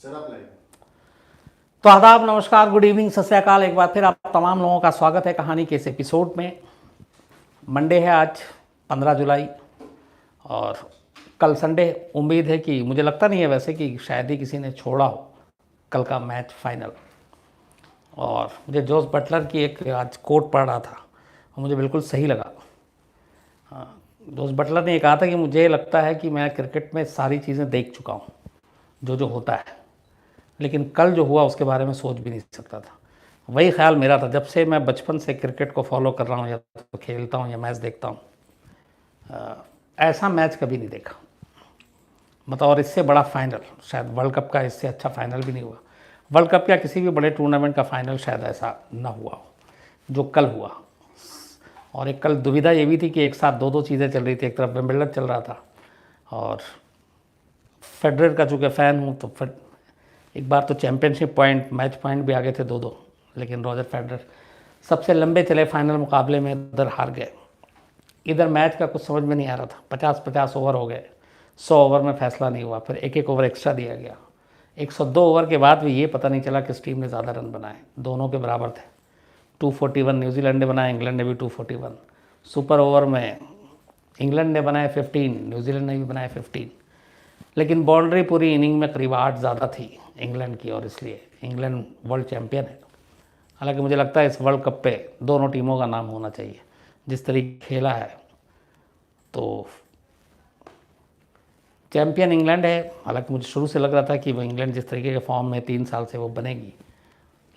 Sir आप live. तो आदाब, नमस्कार, गुड इवनिंग, सत श्री अकाल। एक बार फिर आप तमाम लोगों का स्वागत है कहानी के इस एपिसोड में। मंडे है आज 15 जुलाई और कल संडे। उम्मीद है कि, मुझे लगता नहीं है वैसे कि शायद ही किसी ने छोड़ा हो कल का मैच फाइनल। और मुझे जोस बटलर की एक आज कोट पढ़ रहा था और मुझे बिल्कुल सही लगा। जोस बटलर ने ये कहा था कि मुझे लगता है कि मैं क्रिकेट में सारी चीज़ें देख चुका हूँ जो जो होता है, लेकिन कल जो हुआ उसके बारे में सोच भी नहीं सकता था। वही ख्याल मेरा था जब से मैं बचपन से क्रिकेट को फॉलो कर रहा हूँ या तो खेलता हूँ या मैच देखता हूँ। ऐसा मैच कभी नहीं देखा, मतलब। और इससे बड़ा फाइनल शायद वर्ल्ड कप का, इससे अच्छा फाइनल भी नहीं हुआ। वर्ल्ड कप या किसी भी बड़े टूर्नामेंट का फाइनल शायद ऐसा ना हुआ हो जो कल हुआ। और एक कल दुविधा ये भी थी कि एक साथ दो दो चीज़ें चल रही थी। एक तरफ विंबलडन चल रहा था और फेडरर का चूँकि फ़ैन हूँ तो एक बार तो चैंपियनशिप पॉइंट, मैच पॉइंट भी आगे थे 2-2, लेकिन रॉजर फेडरर सबसे लंबे चले फाइनल मुकाबले में उधर हार गए। इधर मैच का कुछ समझ में नहीं आ रहा था। 50-50 ओवर हो गए, 100 ओवर में फैसला नहीं हुआ, फिर एक एक ओवर एक्स्ट्रा दिया गया। 102 ओवर के बाद भी ये पता नहीं चला किस टीम ने ज़्यादा रन बनाए। दोनों के बराबर थे। 241 न्यूजीलैंड ने बनाए, इंग्लैंड ने भी 241। सुपर ओवर में इंग्लैंड ने बनाए 15, न्यूजीलैंड ने भी बनाए 15, लेकिन बाउंड्री पूरी इनिंग में करीब 8 ज़्यादा थी इंग्लैंड की, और इसलिए इंग्लैंड वर्ल्ड चैम्पियन है। हालांकि मुझे लगता है इस वर्ल्ड कप पे दोनों टीमों का नाम होना चाहिए। जिस तरीके खेला है तो चैम्पियन इंग्लैंड है। हालांकि मुझे शुरू से लग रहा था कि वो इंग्लैंड जिस तरीके के फॉर्म में 3 साल से वो बनेगी,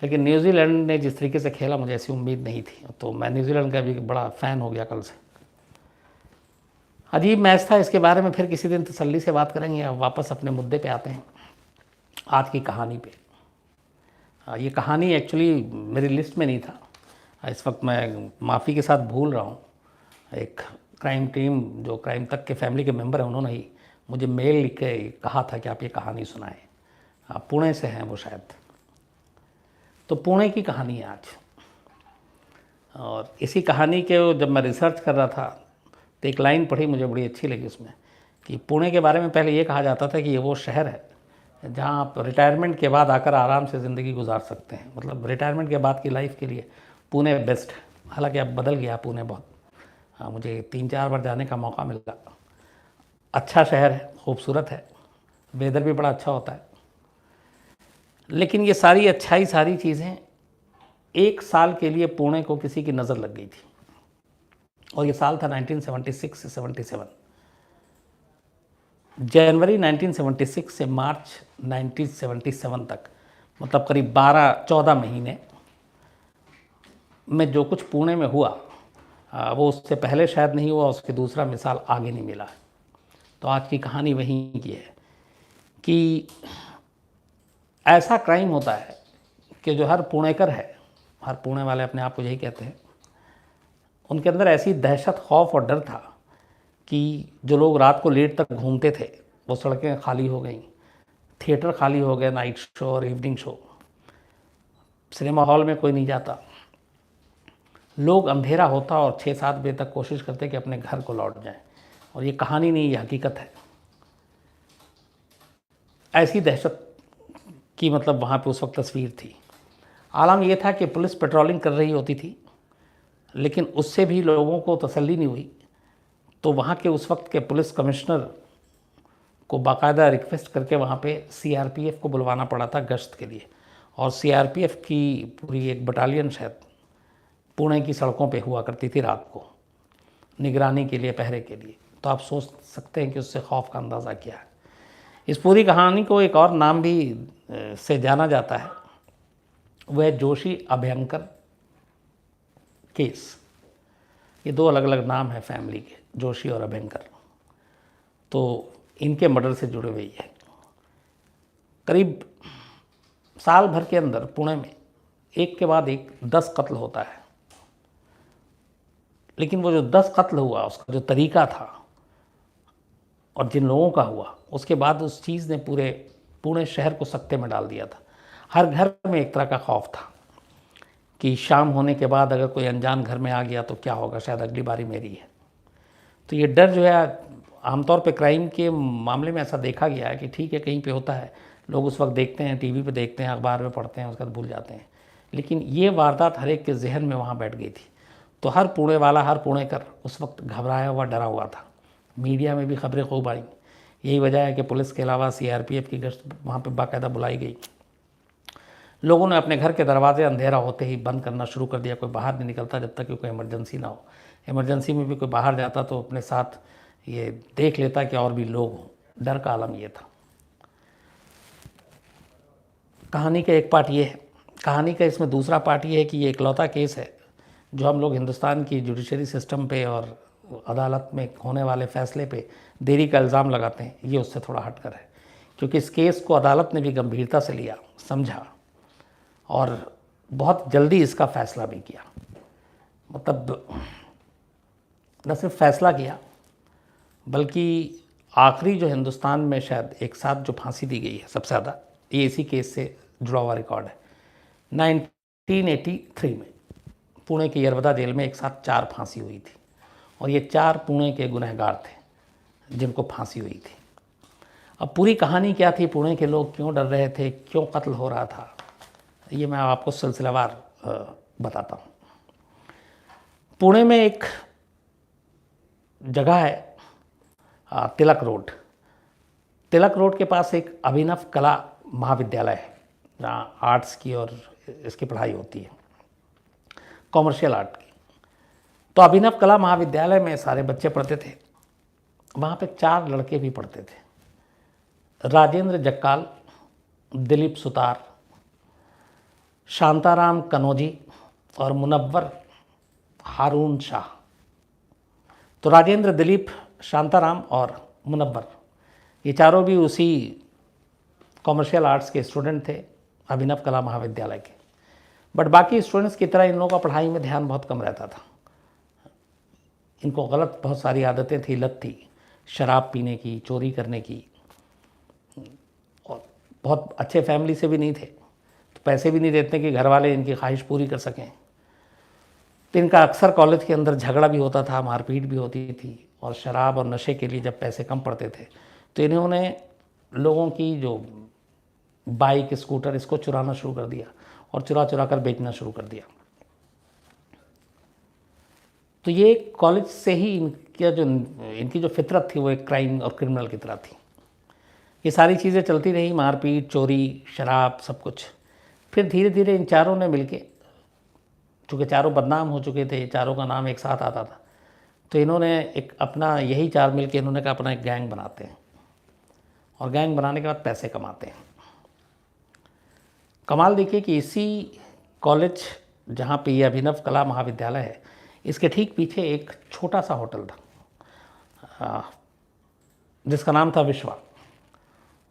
लेकिन न्यूजीलैंड ने जिस तरीके से खेला मुझे ऐसी उम्मीद नहीं थी। तो मैं न्यूजीलैंड का भी बड़ा फ़ैन हो गया कल से। अजीब मैच था, इसके बारे में फिर किसी दिन तसल्ली से बात करेंगे। अब वापस अपने मुद्दे पे आते हैं, आज की कहानी पे। ये कहानी एक्चुअली मेरी लिस्ट में नहीं था। इस वक्त मैं माफ़ी के साथ भूल रहा हूँ। एक क्राइम टीम, जो क्राइम तक के फैमिली के मेंबर हैं, उन्होंने ही मुझे मेल लिख के कहा था कि आप ये कहानी सुनाएं। पुणे से हैं वो शायद। तो पुणे की कहानी है आज। और इसी कहानी के जब मैं रिसर्च कर रहा था तो एक लाइन पढ़ी, मुझे बड़ी अच्छी लगी उसमें, कि पुणे के बारे में पहले ये कहा जाता था कि ये वो शहर है जहाँ आप रिटायरमेंट के बाद आकर आराम से ज़िंदगी गुजार सकते हैं। मतलब रिटायरमेंट के बाद की लाइफ के लिए पुणे बेस्ट है। हालांकि अब बदल गया पुणे बहुत। मुझे 3-4 बार जाने का मौका मिला। अच्छा शहर है, खूबसूरत है, वेदर भी बड़ा अच्छा होता है। लेकिन ये सारी अच्छाई, सारी चीज़ें एक साल के लिए पुणे को किसी की नज़र लग गई थी, और ये साल था 1976 से 77। जनवरी 1976 से मार्च 1977 तक, मतलब करीब 12-14 महीने में जो कुछ पुणे में हुआ वो उससे पहले शायद नहीं हुआ, उसके दूसरा मिसाल आगे नहीं मिला। तो आज की कहानी वहीं की है कि ऐसा क्राइम होता है कि जो हर पुणेकर है, हर पुणे वाले अपने आप को यही कहते हैं, उनके अंदर ऐसी दहशत, खौफ और डर था कि जो लोग रात को लेट तक घूमते थे वो सड़कें खाली हो गई, थिएटर खाली हो गए, नाइट शो और इवनिंग शो, सिनेमा हॉल में कोई नहीं जाता। लोग अंधेरा होता और 6-7 बजे तक कोशिश करते कि अपने घर को लौट जाएं। और ये कहानी नहीं, ये हकीकत है। ऐसी दहशत की मतलब वहाँ पे उस वक्त तस्वीर थी। आलम ये था कि पुलिस पेट्रोलिंग कर रही होती थी, लेकिन उससे भी लोगों को तसल्ली नहीं हुई। तो वहाँ के उस वक्त के पुलिस कमिश्नर को बाकायदा रिक्वेस्ट करके वहाँ पे सीआरपीएफ को बुलवाना पड़ा था गश्त के लिए। और सीआरपीएफ की पूरी एक बटालियन शायद पुणे की सड़कों पे हुआ करती थी रात को, निगरानी के लिए, पहरे के लिए। तो आप सोच सकते हैं कि उससे खौफ का अंदाज़ा क्या है। इस पूरी कहानी को एक और नाम भी से जाना जाता है, वह जोशी अभ्यंकर केस। ये 2 अलग अलग नाम है फैमिली के, जोशी और अभ्यंकर। तो इनके मर्डर से जुड़े हुए है। करीब साल भर के अंदर पुणे में एक के बाद एक 10 कत्ल होता है। लेकिन वो जो 10 कत्ल हुआ, उसका जो तरीका था और जिन लोगों का हुआ, उसके बाद उस चीज़ ने पूरे पुणे शहर को सकते में डाल दिया था। हर घर में एक तरह का खौफ था कि शाम होने के बाद अगर कोई अनजान घर में आ गया तो क्या होगा, शायद अगली बारी मेरी है। तो ये डर जो है, आमतौर पे क्राइम के मामले में ऐसा देखा गया है कि ठीक है कहीं पे होता है, लोग उस वक्त देखते हैं, टीवी पे देखते हैं, अखबार में पढ़ते हैं, उसके बाद भूल जाते हैं। लेकिन ये वारदात हर एक के जहन में वहाँ बैठ गई थी। तो हर पुणे वाला, हर पुणेकर उस वक्त घबराया हुआ, डरा हुआ था। मीडिया में भी खबरें खूब आई। यही वजह है कि पुलिस के अलावा सीआरपीएफ की गश्त वहाँ पर बाकायदा बुलाई गई। लोगों ने अपने घर के दरवाजे अंधेरा होते ही बंद करना शुरू कर दिया। कोई बाहर नहीं निकलता जब तक कि कोई इमरजेंसी ना हो। इमरजेंसी में भी कोई बाहर जाता तो अपने साथ ये देख लेता कि और भी लोग हों। डर का आलम ये था। कहानी का एक पार्ट ये है। कहानी का इसमें दूसरा पार्ट ये है कि ये इकलौता केस है जो हम लोग हिंदुस्तान की जुडिशरी सिस्टम पे और अदालत में होने वाले फैसले पे देरी का इल्ज़ाम लगाते हैं, ये उससे थोड़ा हटकर है। क्योंकि इस केस को अदालत ने भी गंभीरता से लिया, समझा और बहुत जल्दी इसका फ़ैसला भी किया। मतलब न सिर्फ फैसला किया बल्कि आखिरी जो हिंदुस्तान में शायद एक साथ जो फांसी दी गई है सबसे ज़्यादा, ये इसी केस से जुड़ा हुआ रिकॉर्ड है। 1983 में पुणे की यरवदा जेल में एक साथ 4 फांसी हुई थी और ये 4 पुणे के गुनहगार थे जिनको फांसी हुई थी। अब पूरी कहानी क्या थी, पुणे के लोग क्यों डर रहे थे, क्यों कत्ल हो रहा था, ये मैं आपको सिलसिलेवार बताता हूँ। पुणे में एक जगह है तिलक रोड। तिलक रोड के पास एक अभिनव कला महाविद्यालय है जहाँ आर्ट्स की और इसकी पढ़ाई होती है, कॉमर्शियल आर्ट की। तो अभिनव कला महाविद्यालय में सारे बच्चे पढ़ते थे। वहाँ पे 4 लड़के भी पढ़ते थे, राजेंद्र जक्काल, दिलीप सुतार, शांताराम कनौजी और मुनव्वर हारून शाह। तो राजेंद्र, दिलीप, शांताराम और मुनव्वर, ये चारों भी उसी कॉमर्शियल आर्ट्स के स्टूडेंट थे अभिनव कला महाविद्यालय के। बट बाकी स्टूडेंट्स की तरह इन लोगों का पढ़ाई में ध्यान बहुत कम रहता था। इनको गलत बहुत सारी आदतें थी, लत थी, शराब पीने की, चोरी करने की, और बहुत अच्छे फैमिली से भी नहीं थे, तो पैसे भी नहीं देते कि घर वाले इनकी ख्वाहिश पूरी कर सकें। तो इनका अक्सर कॉलेज के अंदर झगड़ा भी होता था, मारपीट भी होती थी, और शराब और नशे के लिए जब पैसे कम पड़ते थे तो इन्होंने लोगों की जो बाइक, स्कूटर, इसको चुराना शुरू कर दिया और चुरा चुरा कर बेचना शुरू कर दिया। तो ये कॉलेज से ही इनकी जो फितरत थी वो एक क्राइम और क्रिमिनल की तरह थी। ये सारी चीज़ें चलती रही, मारपीट, चोरी, शराब, सब कुछ। फिर धीरे धीरे इन चारों ने मिलके, चूँकि चारों बदनाम हो चुके थे, चारों का नाम एक साथ आता था, तो इन्होंने एक अपना, यही 4 मिलके इन्होंने कहा अपना एक गैंग बनाते हैं और गैंग बनाने के बाद पैसे कमाते हैं। कमाल देखिए कि इसी कॉलेज जहाँ पे ये अभिनव कला महाविद्यालय है, इसके ठीक पीछे एक छोटा सा होटल था जिसका नाम था विश्वा।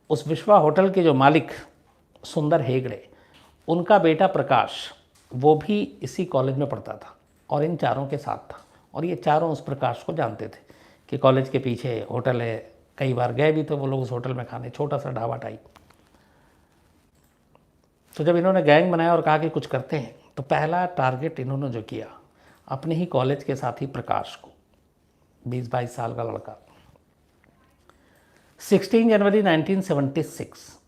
उस विश्वा होटल के जो मालिक सुंदर हेगड़े, उनका बेटा प्रकाश, वो भी इसी कॉलेज में पढ़ता था और इन चारों के साथ था। और ये चारों उस प्रकाश को जानते थे कि कॉलेज के पीछे होटल है। कई बार गए भी तो वो लोग उस होटल में खाने, छोटा सा ढाबा टाइप। तो जब इन्होंने गैंग बनाया और कहा कि कुछ करते हैं, तो पहला टारगेट इन्होंने जो किया, अपने ही कॉलेज के साथी प्रकाश को, 20-22 साल का लड़का। 16 जनवरी 1976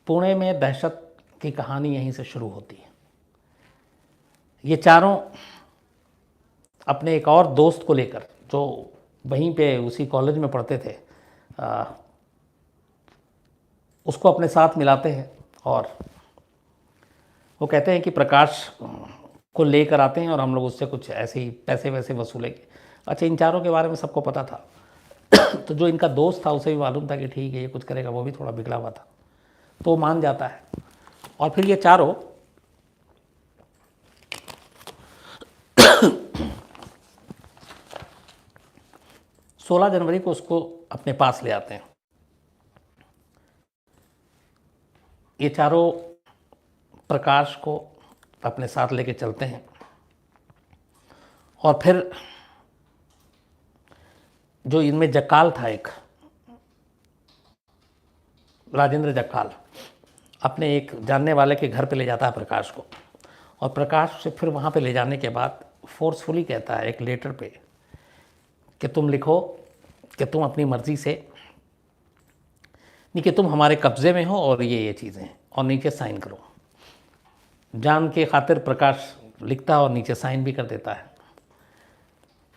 पुणे में दहशत की कहानी यहीं से शुरू होती है। ये चारों अपने एक और दोस्त को लेकर, जो वहीं पे उसी कॉलेज में पढ़ते थे, उसको अपने साथ मिलाते हैं और वो कहते हैं कि प्रकाश को लेकर आते हैं और हम लोग उससे कुछ ऐसे ही पैसे वैसे वसूलेंगे। अच्छा, इन चारों के बारे में सबको पता था। तो जो इनका दोस्त था उसे भी मालूम था कि ठीक है ये कुछ करेगा, वो भी थोड़ा बिगड़ा हुआ था, तो वो मान जाता है। और फिर ये चारों 16 जनवरी को उसको अपने पास ले आते हैं। ये चारों प्रकाश को अपने साथ लेके चलते हैं और फिर जो इनमें जक्काल था, एक राजेंद्र जक्काल, अपने एक जानने वाले के घर पे ले जाता है प्रकाश को। और प्रकाश से फिर वहाँ पे ले जाने के बाद फोर्सफुली कहता है एक लेटर पे कि तुम लिखो कि तुम अपनी मर्ज़ी से नहीं कि तुम हमारे कब्जे में हो और ये चीज़ें हैं और नीचे साइन करो। जान के खातिर प्रकाश लिखता और नीचे साइन भी कर देता है।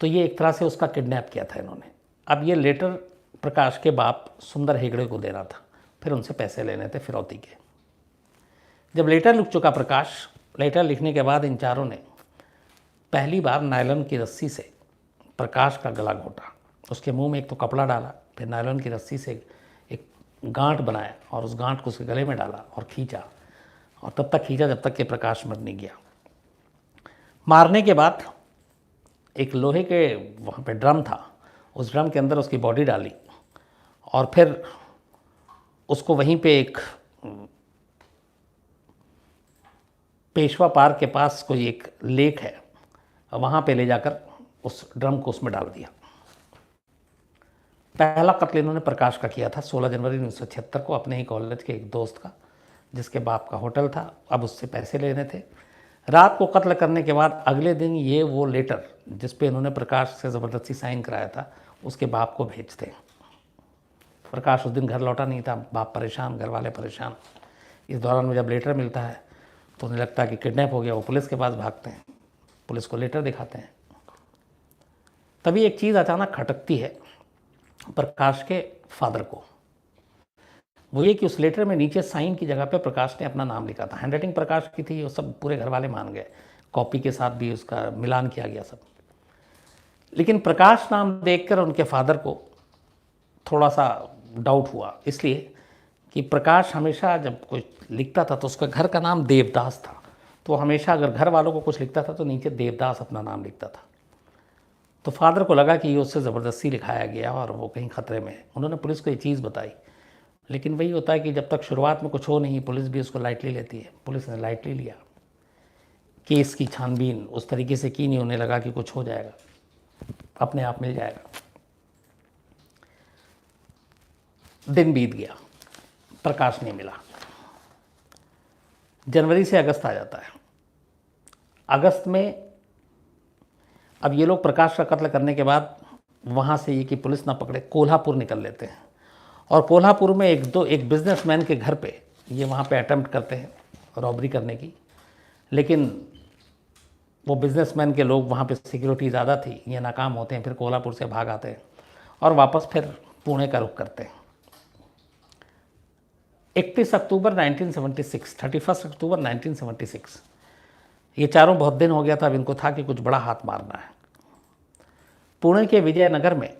तो ये एक तरह से उसका किडनैप किया था इन्होंने। अब ये लेटर प्रकाश के बाप सुंदर हेगड़े को देना था, फिर उनसे पैसे लेने थे फिरौती के। जब लेटर लिख चुका प्रकाश, लेटर लिखने के बाद इन चारों ने पहली बार नायलॉन की रस्सी से प्रकाश का गला घोटा। उसके मुंह में एक तो कपड़ा डाला, फिर नायलॉन की रस्सी से एक गांठ बनाया और उस गांठ को उसके गले में डाला और खींचा, और तब तक खींचा जब तक कि प्रकाश मर नहीं गया। मारने के बाद एक लोहे के वहाँ पे ड्रम था, उस ड्रम के अंदर उसकी बॉडी डाली और फिर उसको वहीं पे एक पेशवा पार्क के पास कोई एक लेक है, वहाँ पे ले जाकर उस ड्रम को उसमें डाल दिया। पहला कत्ल इन्होंने प्रकाश का किया था 16 जनवरी 1976 को, अपने ही कॉलेज के एक दोस्त का, जिसके बाप का होटल था। अब उससे पैसे लेने थे। रात को कत्ल करने के बाद अगले दिन ये वो लेटर जिस पे इन्होंने प्रकाश से ज़बरदस्ती साइन कराया था उसके बाप को भेजते। प्रकाश उस दिन घर लौटा नहीं था, बाप परेशान, घर वाले परेशान। इस दौरान में जब लेटर मिलता है तो उन्हें लगता है कि किडनैप हो गया। वो पुलिस के पास भागते हैं, पुलिस को लेटर दिखाते हैं। तभी एक चीज़ अचानक खटकती है प्रकाश के फादर को। वो ये कि उस लेटर में नीचे साइन की जगह पे प्रकाश ने अपना नाम लिखा था। हैंडराइटिंग प्रकाश की थी, वो सब पूरे घर वाले मान गए, कॉपी के साथ भी उसका मिलान किया गया सब। लेकिन प्रकाश नाम देखकर उनके फादर को थोड़ा सा डाउट हुआ, इसलिए कि प्रकाश हमेशा जब कुछ लिखता था तो उसका घर का नाम देवदास था। तो हमेशा अगर घर वालों को कुछ लिखता था तो नीचे देवदास अपना नाम लिखता था। तो फादर को लगा कि ये उससे ज़बरदस्ती लिखाया गया और वो कहीं ख़तरे में है। उन्होंने पुलिस को ये चीज़ बताई, लेकिन वही होता है कि जब तक शुरुआत में कुछ हो नहीं, पुलिस भी उसको लाइटली लेती है। पुलिस ने लाइटली लिया, केस की छानबीन उस तरीके से की नहीं। उन्हें लगा कि कुछ हो जाएगा, अपने आप मिल जाएगा। दिन बीत गया, प्रकाश नहीं मिला। जनवरी से अगस्त आ जाता है। अगस्त में अब ये लोग प्रकाश का कत्ल करने के बाद वहाँ से ये कि पुलिस ना पकड़े, कोल्हापुर निकल लेते हैं। और कोल्हापुर में एक बिजनेसमैन के घर पे ये वहाँ पे अटेम्प्ट करते हैं रॉबरी करने की। लेकिन वो बिजनेसमैन के लोग, वहाँ पे सिक्योरिटी ज़्यादा थी, ये नाकाम होते हैं। फिर कोल्हापुर से भाग आते हैं और वापस फिर पुणे का रुख करते हैं। 31 अक्टूबर 1976, 31 अक्टूबर 1976, ये चारों बहुत दिन हो गया था। अब इनको था कि कुछ बड़ा हाथ मारना है। पुणे के विजयनगर में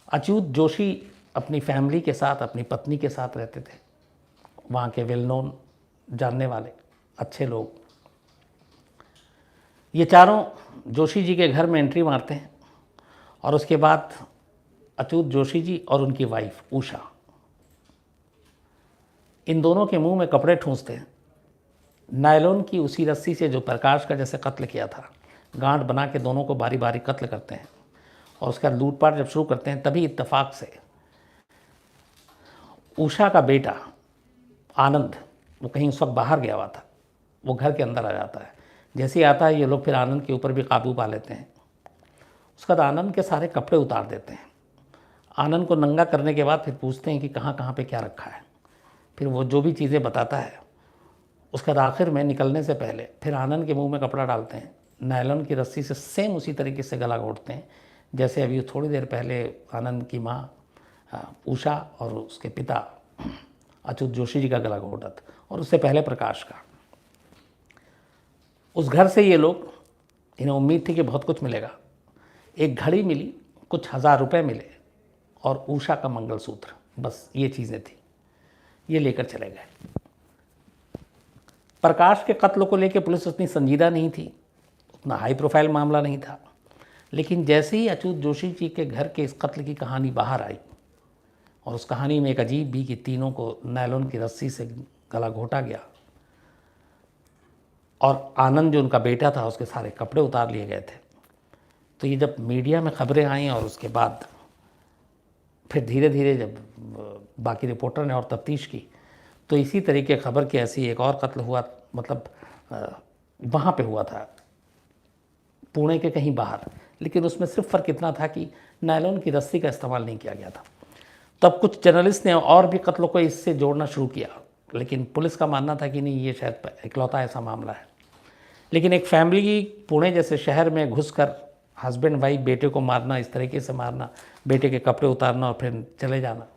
अच्युत जोशी अपनी फैमिली के साथ, अपनी पत्नी के साथ रहते थे। वहाँ के वेल नोन, जानने वाले अच्छे लोग। ये चारों जोशी जी के घर में एंट्री मारते हैं और उसके बाद अच्युत जोशी जी और उनकी वाइफ उषा, इन दोनों के मुंह में कपड़े ठूंसते हैं। नायलॉन की उसी रस्सी से जो प्रकाश का जैसे कत्ल किया था, गांठ बना के दोनों को बारी बारी कत्ल करते हैं। और उसका लूटपाट जब शुरू करते हैं, तभी इत्तेफाक से उषा का बेटा आनंद, वो कहीं उस वक्त बाहर गया हुआ था, वो घर के अंदर आ जाता है। जैसे ही आता है ये लोग फिर आनंद के ऊपर भी काबू पा लेते हैं। उसके बाद आनंद के सारे कपड़े उतार देते हैं। आनंद को नंगा करने के बाद फिर पूछते हैं कि कहाँ कहाँ पे क्या रखा है। फिर वो जो भी चीज़ें बताता है, उसके बाद आखिर में निकलने से पहले फिर आनंद के मुंह में कपड़ा डालते हैं, नायलॉन की रस्सी से सेम उसी तरीके से गला घोटते हैं जैसे अभी थोड़ी देर पहले आनंद की माँ उषा और उसके पिता अच्युत जोशी जी का गला घोटा था, और उससे पहले प्रकाश का। उस घर से ये लोग, इन्हें उम्मीद थी कि बहुत कुछ मिलेगा। एक घड़ी मिली, कुछ हज़ार रुपये मिले और उषा का मंगलसूत्र, बस ये चीज़ें थी। ये लेकर चले गए। प्रकाश के कत्ल को लेकर पुलिस उतनी संजीदा नहीं थी, उतना हाई प्रोफाइल मामला नहीं था। लेकिन जैसे ही अच्युत जोशी जी के घर के इस कत्ल की कहानी बाहर आई, और उस कहानी में एक अजीब भी कि तीनों को नायलॉन की रस्सी से गला घोटा गया और आनंद जो उनका बेटा था उसके सारे कपड़े उतार लिए गए थे, तो ये जब मीडिया में खबरें आईं और उसके बाद फिर धीरे धीरे जब बाकी रिपोर्टर ने और तफ्तीश की, तो इसी तरीके खबर की ऐसी एक और कत्ल हुआ, मतलब वहाँ पे हुआ था पुणे के कहीं बाहर। लेकिन उसमें सिर्फ फ़र्क इतना था कि नायलॉन की रस्सी का इस्तेमाल नहीं किया गया था। तब कुछ जर्नलिस्ट ने और भी कत्लों को इससे जोड़ना शुरू किया, लेकिन पुलिस का मानना था कि नहीं, ये शायद इकलौता ऐसा मामला है। लेकिन एक फैमिली पुणे जैसे शहर में घुसकर हस्बैंड वाइफ बेटे को मारना, इस तरीके से मारना, बेटे के कपड़े उतारना और फिर चले जाना,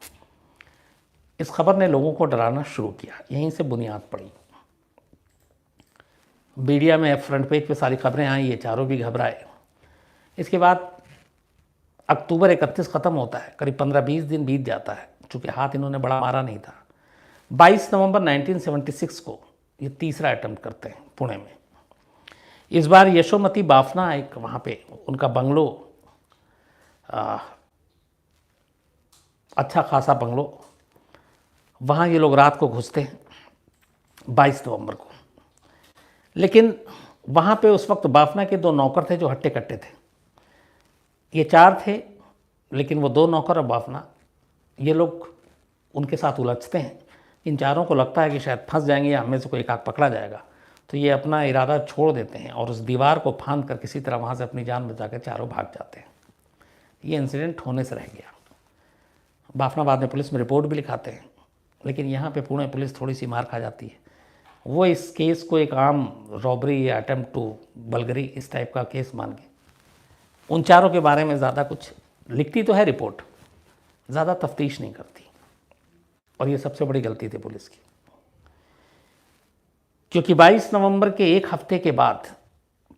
इस खबर ने लोगों को डराना शुरू किया। यहीं से बुनियाद पड़ी। मीडिया में फ्रंट पेज पे सारी खबरें आई, ये चारों भी घबराए। इसके बाद अक्टूबर 31 ख़त्म होता है, करीब 15-20 दिन बीत जाता है, चूँकि हाथ इन्होंने बड़ा मारा नहीं था। 22 नवंबर 1976 को ये तीसरा अटेम्प्ट करते हैं पुणे में। इस बार यशोमती बाफना, एक वहाँ पे उनका बंगलो, अच्छा खासा बंगलो, वहाँ ये लोग रात को घुसते हैं 22 नवंबर को। लेकिन वहाँ पे उस वक्त बाफना के 2 नौकर थे जो हट्टे कट्टे थे। ये 4 थे, लेकिन वो 2 नौकर और बाफना, ये लोग उनके साथ उलझते हैं। इन चारों को लगता है कि शायद फंस जाएंगे या हमें से कोई एक आग पकड़ा जाएगा, तो ये अपना इरादा छोड़ देते हैं और उस दीवार को फांद कर किसी तरह वहाँ से अपनी जान बचा कर चारों भाग जाते हैं। ये इंसिडेंट होने से रह गया। बाफना बाद में पुलिस में रिपोर्ट भी लिखाते हैं, लेकिन यहाँ पे पुणे पुलिस थोड़ी सी मार खा जाती है। वो इस केस को एक आम रॉबरी या अटेम्प्ट टू बल्गरी इस टाइप का केस मान के उन चारों के बारे में ज़्यादा कुछ लिखती तो है रिपोर्ट, ज़्यादा तफ्तीश नहीं करती। और ये सबसे बड़ी गलती थी पुलिस की, क्योंकि 22 नवंबर के एक हफ्ते के बाद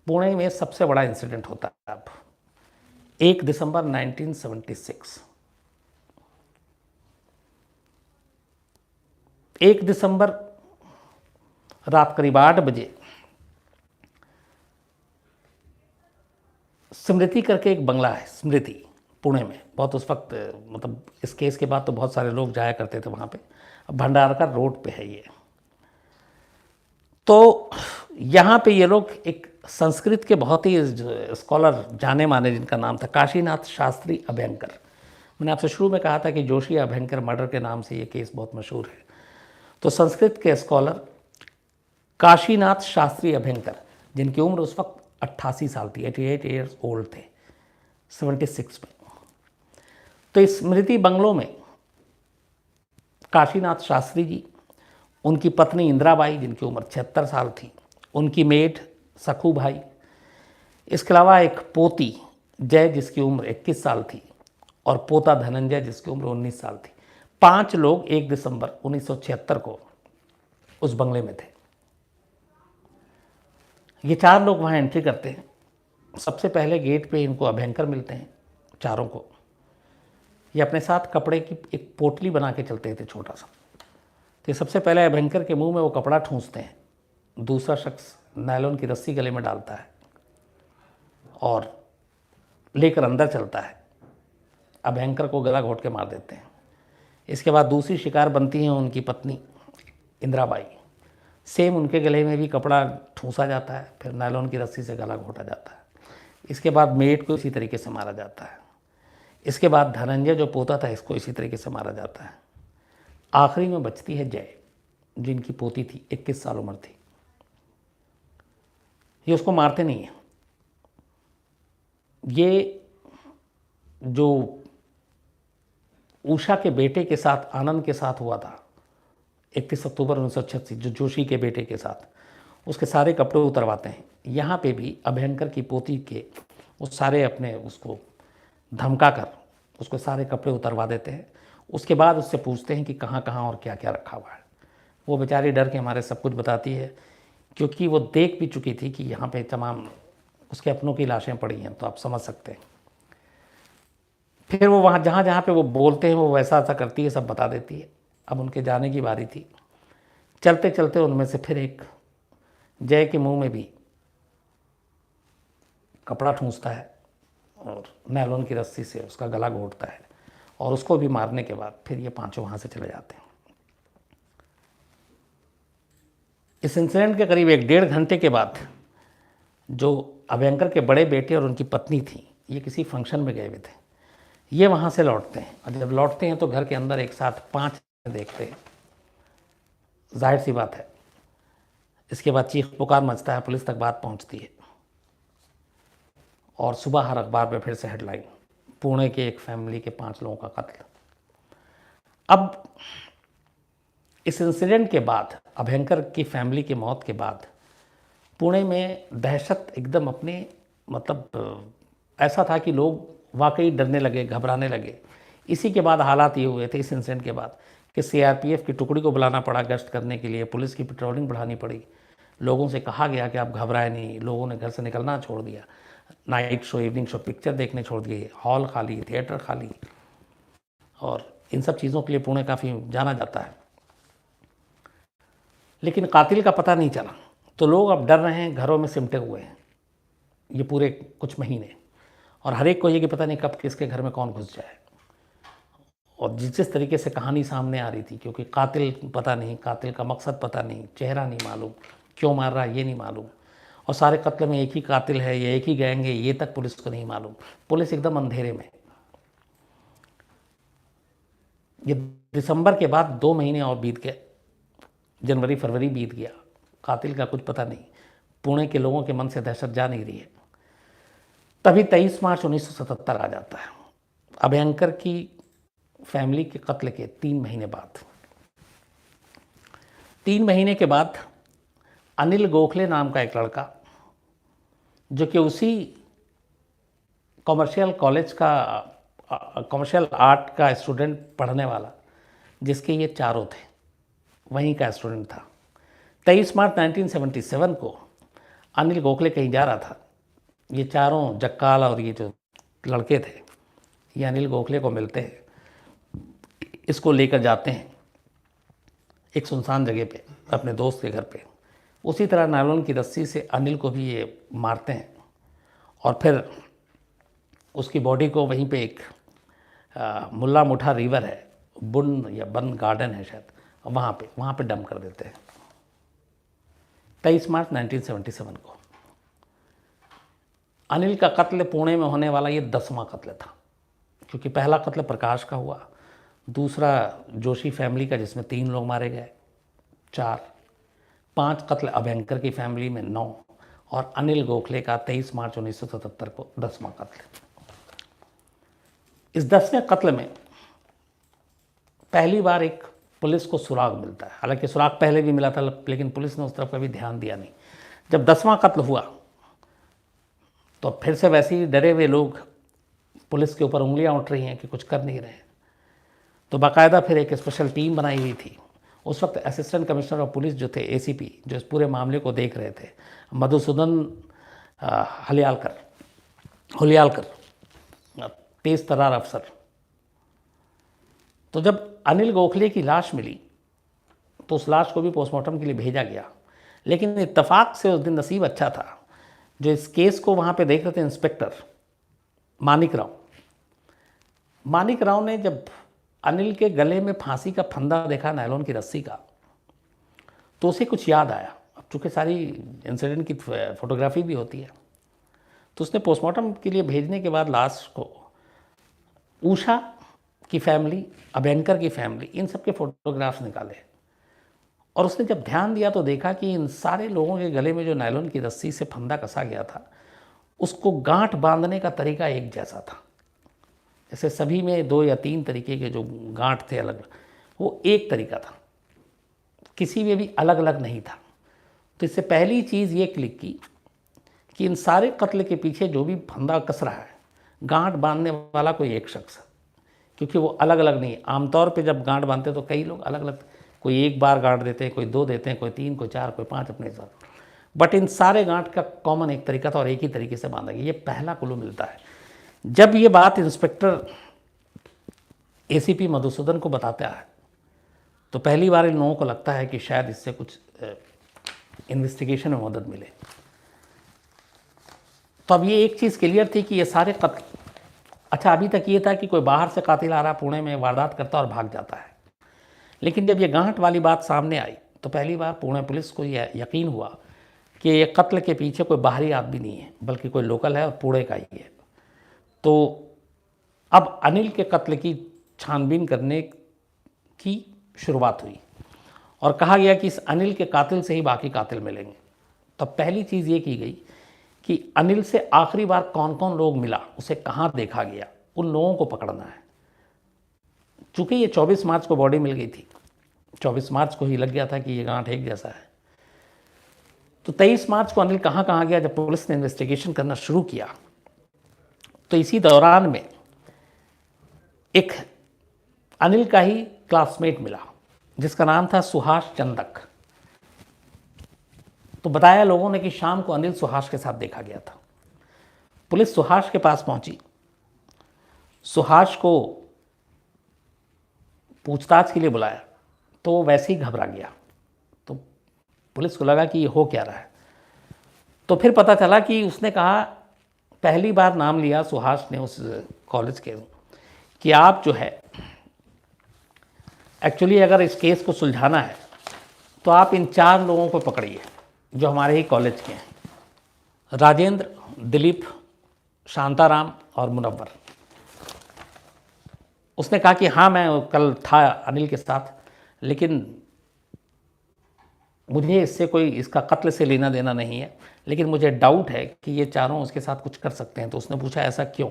पुणे में सबसे बड़ा इंसिडेंट होता है। अब 1 दिसंबर 1976, 1 दिसंबर रात करीब 8 बजे स्मृति करके एक बंगला है, स्मृति, पुणे में। बहुत उस वक्त, मतलब इस केस के बाद तो बहुत सारे लोग जाया करते थे वहाँ पे। अब भंडारकर रोड पे है ये। तो यहाँ पे ये लोग एक संस्कृत के बहुत ही स्कॉलर जाने माने, जिनका नाम था काशीनाथ शास्त्री अभ्यंकर। मैंने आपसे शुरू में कहा था कि जोशी अभ्यंकर मर्डर के नाम से ये केस बहुत मशहूर है। तो संस्कृत के स्कॉलर काशीनाथ शास्त्री अभ्यंकर, जिनकी उम्र उस वक्त 88 साल थी, 88 ईयर्स ओल्ड थे 76 में। तो इस स्मृति बंगलों में काशीनाथ शास्त्री जी, उनकी पत्नी इंदिराबाई जिनकी उम्र 76 साल थी, उनकी मेड सखू भाई, इसके अलावा एक पोती जय जिसकी उम्र 21 साल थी और पोता धनंजय जिसकी उम्र 19 साल थी। 5 लोग 1 दिसंबर 1976 को उस बंगले में थे। ये 4 लोग वहाँ एंट्री करते हैं। सबसे पहले गेट पे इनको अभ्यंकर मिलते हैं, चारों को। ये अपने साथ कपड़े की एक पोटली बना के चलते थे, छोटा सा। तो सबसे पहले अभ्यंकर के मुंह में वो कपड़ा ठूंसते हैं, दूसरा शख्स नायलॉन की रस्सी गले में डालता है और लेकर अंदर चलता है। अभ्यंकर को गला घोट के मार देते हैं। इसके बाद दूसरी शिकार बनती हैं उनकी पत्नी इंदिराबाई। सेम उनके गले में भी कपड़ा ठूंसा जाता है, फिर नायलॉन की रस्सी से गला घोटा जाता है। इसके बाद मेड को इसी तरीके से मारा जाता है। इसके बाद धनंजय जो पोता था, इसको इसी तरीके से मारा जाता है। आखिरी में बचती है जय, जिनकी पोती थी, 21 साल उम्र थी। ये उसको मारते नहीं हैं। ये जो उषा के बेटे के साथ, आनंद के साथ हुआ था 31 अक्टूबर 1986, जो जोशी के बेटे के साथ, उसके सारे कपड़े उतरवाते हैं। यहाँ पे भी अभ्यंकर की पोती के वो सारे अपने उसको धमका कर उसको सारे कपड़े उतरवा देते हैं। उसके बाद उससे पूछते हैं कि कहाँ कहाँ और क्या क्या रखा हुआ है। वो बेचारी डर के हमारे सब कुछ बताती है, क्योंकि वो देख भी चुकी थी कि यहाँ पे तमाम उसके अपनों की लाशें पड़ी हैं। तो आप समझ सकते हैं। फिर वो वहाँ जहाँ जहाँ पे वो बोलते हैं वो वैसा ऐसा करती है, सब बता देती है। अब उनके जाने की बारी थी। चलते चलते उनमें से फिर एक जय के मुंह में भी कपड़ा ठूंसता है और नायलॉन की रस्सी से उसका गला घोटता है, और उसको भी मारने के बाद फिर ये 5 वहाँ से चले जाते हैं। इस इंसिडेंट के करीब 1-1.5 घंटे के बाद जो अभ्यंकर के बड़े बेटे और उनकी पत्नी थी, ये किसी फंक्शन में गए हुए थे। ये वहाँ से लौटते हैं, और जब लौटते हैं तो घर के अंदर एक साथ 5 देखते हैं। जाहिर सी बात है, इसके बाद चीख पुकार मचता है, पुलिस तक बात पहुँचती है, और सुबह हर अखबार में फिर से हेडलाइन, पुणे के एक फैमिली के 5 लोगों का कत्ल। अब इस इंसिडेंट के बाद, अभयंकर की फैमिली की मौत के बाद पुणे में दहशत एकदम अपने मतलब ऐसा था कि लोग वाकई डरने लगे, घबराने लगे। इसी के बाद हालात ये हुए थे, इस इंसिडेंट के बाद, कि सीआरपीएफ की टुकड़ी को बुलाना पड़ा गश्त करने के लिए, पुलिस की पेट्रोलिंग बढ़ानी पड़ी, लोगों से कहा गया कि आप घबराए नहीं, लोगों ने घर से निकलना छोड़ दिया, night show, evening show, picture देखने छोड़ दिए, हॉल खाली, थिएटर खाली, और इन सब चीज़ों के लिए पुणे काफ़ी जाना जाता है। लेकिन कातिल का पता नहीं चला, तो लोग अब डर रहे हैं, घरों में सिमटे हुए हैं ये पूरे कुछ महीने, और हर एक को ये कि पता नहीं कब किसके घर में कौन घुस जाए। और जिस तरीके से कहानी सामने आ रही थी, क्योंकि कातिल पता नहीं, कातिल का मकसद पता नहीं, चेहरा नहीं मालूम, क्यों मार रहा है ये नहीं मालूम, और सारे कत्ल में एक ही कातिल है, ये एक ही गैंग है, ये तक पुलिस को नहीं मालूम। पुलिस एकदम अंधेरे में। ये दिसंबर के बाद 2 महीने और बीत गए, जनवरी फरवरी बीत गया, कातिल का कुछ पता नहीं। पुणे के लोगों के मन से दहशत जा नहीं रही है। तभी 23 मार्च 1977 आ जाता है, अभयंकर की फैमिली के कत्ल के 3 महीने बाद। 3 महीने के बाद अनिल गोखले नाम का एक लड़का, जो कि उसी कॉमर्शियल कॉलेज का कॉमर्शियल आर्ट का स्टूडेंट पढ़ने वाला, जिसके ये चारों थे, वहीं का स्टूडेंट था। 23 मार्च 1977 को अनिल गोखले कहीं जा रहा था। ये चारों जक्काल और ये जो लड़के थे, ये अनिल गोखले को मिलते हैं, इसको लेकर जाते हैं एक सुनसान जगह पे, अपने दोस्त के घर पे। उसी तरह नायलॉन की रस्सी से अनिल को भी ये मारते हैं, और फिर उसकी बॉडी को वहीं पे एक मुल्ला मुठा रिवर है, बुन या बन गार्डन है शायद, वहाँ पे डंप कर देते हैं 23 मार्च 1977 को। अनिल का कत्ल पुणे में होने वाला ये 10वां कत्ल था, क्योंकि पहला कत्ल प्रकाश का हुआ, दूसरा जोशी फैमिली का जिसमें 3 लोग मारे गए, 4, 5 कत्ल अभयंकर की फैमिली में 9, और अनिल गोखले का 23 मार्च 1977 को 10वां कत्ल। इस 10वें कत्ल में पहली बार एक पुलिस को सुराग मिलता है। हालांकि सुराग पहले भी मिला था, लेकिन पुलिस ने उस तरफ कभी ध्यान दिया नहीं। जब 10वां कत्ल हुआ तो फिर से वैसे ही डरे हुए लोग पुलिस के ऊपर उंगलियां उठ रही हैं कि कुछ कर नहीं रहे। तो बाकायदा फिर एक स्पेशल टीम बनाई हुई थी। उस वक्त असिस्टेंट कमिश्नर ऑफ पुलिस जो थे, एसीपी, जो इस पूरे मामले को देख रहे थे, मधुसूदन हुलियालकर, तेज तर्रार अफसर। तो जब अनिल गोखले की लाश मिली तो उस लाश को भी पोस्टमार्टम के लिए भेजा गया, लेकिन इत्तेफाक से उस दिन नसीब अच्छा था, जो इस केस को वहाँ पे देख रहे थे इंस्पेक्टर मानिक राव ने जब अनिल के गले में फांसी का फंदा देखा, नायलॉन की रस्सी का, तो उसे कुछ याद आया। अब चूँकि सारी इंसिडेंट की फोटोग्राफी भी होती है, तो उसने पोस्टमार्टम के लिए भेजने के बाद लाश को उषा की फैमिली, अभयंकर की फैमिली, इन सब के फोटोग्राफ्स निकाले, और उसने जब ध्यान दिया तो देखा कि इन सारे लोगों के गले में जो नायलॉन की रस्सी से फंदा कसा गया था, उसको गांठ बांधने का तरीका एक जैसा था। जैसे सभी में 2 या 3 तरीके के जो गांठ थे अलग, वो एक तरीका था, किसी में भी अलग अलग नहीं था। तो इससे पहली चीज़ ये क्लिक की कि इन सारे कत्ल के पीछे जो भी फंदा कस रहा है, गांठ बांधने वाला कोई एक शख्स है, क्योंकि वो अलग अलग नहीं। आमतौर पे जब गांठ बांधते तो कई लोग अलग अलग, कोई 1 बार गांठ देते हैं, कोई 2 देते हैं, कोई 3, कोई 4, कोई 5 अपने हिसाब। बट इन सारे गांठ का कॉमन एक तरीका था और एक ही तरीके से बांधा गया। ये पहला क्लू मिलता है। जब ये बात इंस्पेक्टर एसीपी मधुसूदन को बताता है तो पहली बार इन लोगों को लगता है कि शायद इससे कुछ इन्वेस्टिगेशन में मदद मिले। तो अब ये एक चीज़ क्लियर थी कि ये सारे कत्ल, अच्छा अभी तक ये था कि कोई बाहर से कातिल आ रहा, पुणे में वारदात करता और भाग जाता है, लेकिन जब ये गांठ वाली बात सामने आई तो पहली बार पुणे पुलिस को यह यकीन हुआ कि ये कत्ल के पीछे कोई बाहरी आदमी नहीं है, बल्कि कोई लोकल है और पुणे का ही है। तो अब अनिल के कत्ल की छानबीन करने की शुरुआत हुई और कहा गया कि इस अनिल के कातिल से ही बाकी कातिल मिलेंगे। तब पहली चीज़ ये की गई कि अनिल से आखिरी बार कौन कौन लोग मिला, उसे कहाँ देखा गया, उन लोगों को पकड़ना है। चूँकि ये 24 मार्च को बॉडी मिल गई थी, 24 मार्च को ही लग गया था कि ये गांठ एक जैसा है, तो 23 मार्च को अनिल कहाँ कहाँ गया जब पुलिस ने इन्वेस्टिगेशन करना शुरू किया, तो इसी दौरान में एक अनिल का ही क्लासमेट मिला जिसका नाम था सुहास चंदक। तो बताया लोगों ने कि शाम को अनिल सुहास के साथ देखा गया था। पुलिस सुहास के पास पहुंची, सुहास को पूछताछ के लिए बुलाया तो वो वैसे ही घबरा गया। तो पुलिस को लगा कि ये हो क्या रहा है, तो फिर पता चला कि उसने कहा, पहली बार नाम लिया सुहास ने उस कॉलेज के, कि आप जो है एक्चुअली अगर इस केस को सुलझाना है तो आप इन 4 लोगों को पकड़िए जो हमारे ही कॉलेज के हैं, राजेंद्र, दिलीप, शांताराम और मुनव्वर। उसने कहा कि हाँ मैं कल था अनिल के साथ, लेकिन मुझे इससे कोई इसका कत्ल से लेना देना नहीं है, लेकिन मुझे डाउट है कि ये चारों उसके साथ कुछ कर सकते हैं। तो उसने पूछा ऐसा क्यों?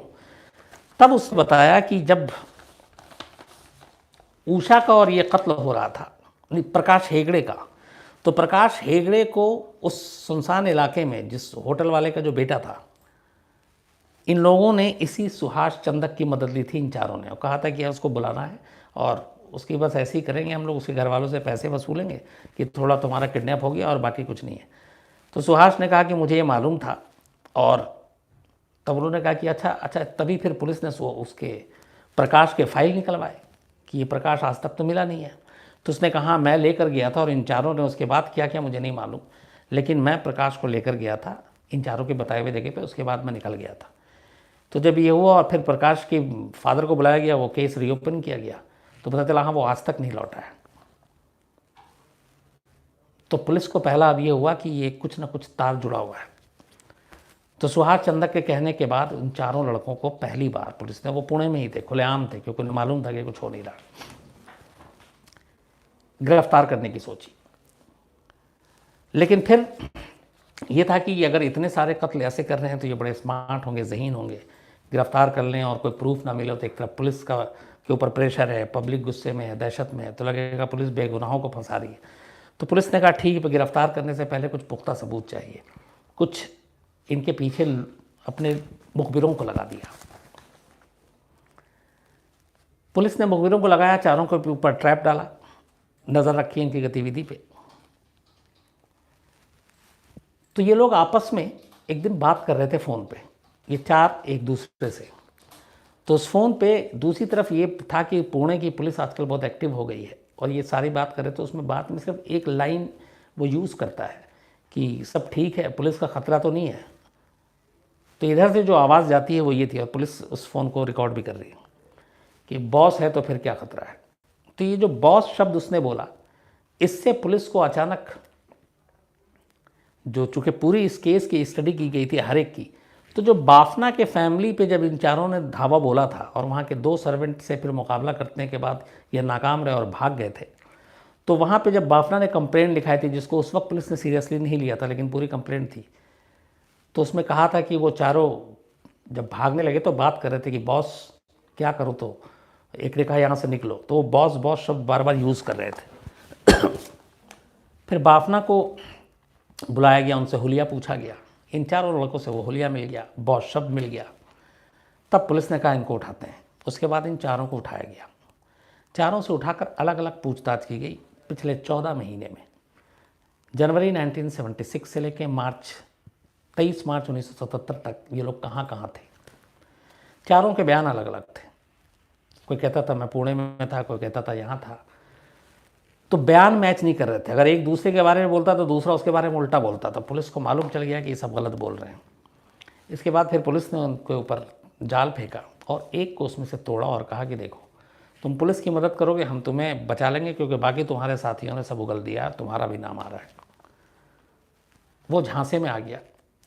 तब उसने बताया कि जब उषा का और ये कत्ल हो रहा था प्रकाश हेगड़े का, तो प्रकाश हेगड़े को उस सुनसान इलाके में जिस होटल वाले का जो बेटा था, इन लोगों ने इसी सुहास चंदक की मदद ली थी इन चारों ने, और कहा था कि उसको बुलाना है और उसकी बस ऐसे ही करेंगे हम लोग, उसके घर वालों से पैसे वसूलेंगे कि थोड़ा तुम्हारा किडनैप हो गया और बाकी कुछ नहीं है। तो सुहास ने कहा कि मुझे ये मालूम था, और तब उन्होंने कहा कि अच्छा। तभी फिर पुलिस ने उसके प्रकाश के फाइल निकलवाए कि ये प्रकाश आज तक तो मिला नहीं है। तो उसने कहा मैं लेकर गया था और इन चारों ने उसके बाद क्या मुझे नहीं मालूम, लेकिन मैं प्रकाश को लेकर गया था इन चारों के बताए हुए जगह पे, उसके बाद मैं निकल गया था। तो जब ये हुआ और फिर प्रकाश के फादर को बुलाया गया, वो केस रीओपन किया गया, तो पता चला हाँ वो आज तक नहीं लौटा है। तो पुलिस को पहला अब ये हुआ कि ये कुछ ना कुछ तार जुड़ा हुआ है। तो सुहास चंदक के कहने के बाद उन चारों लड़कों को पहली बार पुलिस ने, वो पुणे में ही थे, खुलेआम थे, क्योंकि उन्हें मालूम था कि कुछ हो नहीं रहा, गिरफ्तार करने की सोची। लेकिन फिर ये था कि अगर इतने सारे कत्ल ऐसे कर रहे हैं तो ये बड़े स्मार्ट होंगे, ज़हीन होंगे, गिरफ्तार कर लें और कोई प्रूफ ना मिले तो एक तरफ पुलिस का के ऊपर प्रेशर है, पब्लिक गुस्से में है, दहशत में है, तो लगेगा पुलिस बेगुनाहों को फंसा रही है। तो पुलिस ने कहा ठीक है, गिरफ्तार करने से पहले कुछ पुख्ता सबूत चाहिए, कुछ इनके पीछे अपने मुखबिरों को लगा दिया। पुलिस ने मुखबिरों को लगाया, चारों के ऊपर ट्रैप डाला, नज़र रखी इनकी गतिविधि पे। तो ये लोग आपस में एक दिन बात कर रहे थे फ़ोन पे, ये 4 एक दूसरे से। तो उस फ़ोन पे दूसरी तरफ ये था कि पुणे की पुलिस आजकल बहुत एक्टिव हो गई है और ये सारी बात कर रहे, तो उसमें बात में सिर्फ एक लाइन वो यूज़ करता है कि सब ठीक है, पुलिस का ख़तरा तो नहीं है। तो इधर से जो आवाज़ जाती है वो ये थी, और पुलिस उस फ़ोन को रिकॉर्ड भी कर रही है कि बॉस है तो फिर क्या ख़तरा है। तो ये जो बॉस शब्द उसने बोला, इससे पुलिस को अचानक, जो चूँकि पूरी इस केस की स्टडी की गई थी हर एक की, तो जो बाफना के फैमिली पे जब इन चारों ने धावा बोला था और वहाँ के 2 सर्वेंट से फिर मुकाबला करने के बाद ये नाकाम रहे और भाग गए थे, तो वहाँ पे जब बाफना ने कंप्लेंट लिखाई थी, जिसको उस वक्त पुलिस ने सीरियसली नहीं लिया था, लेकिन पूरी कंप्लेंट थी, तो उसमें कहा था कि वो चारों जब भागने लगे तो बात कर रहे थे कि बॉस क्या करूँ, तो एक ने कहा यहाँ से निकलो, तो वो बॉस बॉस शब्द बार बार यूज़ कर रहे थे। फिर बाफना को बुलाया गया, उनसे हुलिया पूछा गया, इन चारों लड़कों से वो हुलिया मिल गया, बॉस शब्द मिल गया। तब पुलिस ने कहा इनको उठाते हैं। उसके बाद इन चारों को उठाया गया, चारों से उठाकर अलग अलग पूछताछ की गई पिछले 14 महीने में, जनवरी 1976 से लेकर 23 मार्च 1977 तक ये लोग कहाँ कहाँ थे। चारों के बयान अलग अलग थे, कोई कहता था मैं पुणे में था, कोई कहता था यहाँ था। तो बयान मैच नहीं कर रहे थे, अगर एक दूसरे के बारे में बोलता तो दूसरा उसके बारे में उल्टा बोलता था। पुलिस को मालूम चल गया कि ये सब गलत बोल रहे हैं। इसके बाद फिर पुलिस ने उनके ऊपर जाल फेंका और एक को उसमें से तोड़ा और कहा कि देखो तुम पुलिस की मदद करोगे, हम तुम्हें बचा लेंगे, क्योंकि बाकी तुम्हारे साथियों ने सब उगल दिया, तुम्हारा भी नाम आ रहा है। वो झांसे में आ गया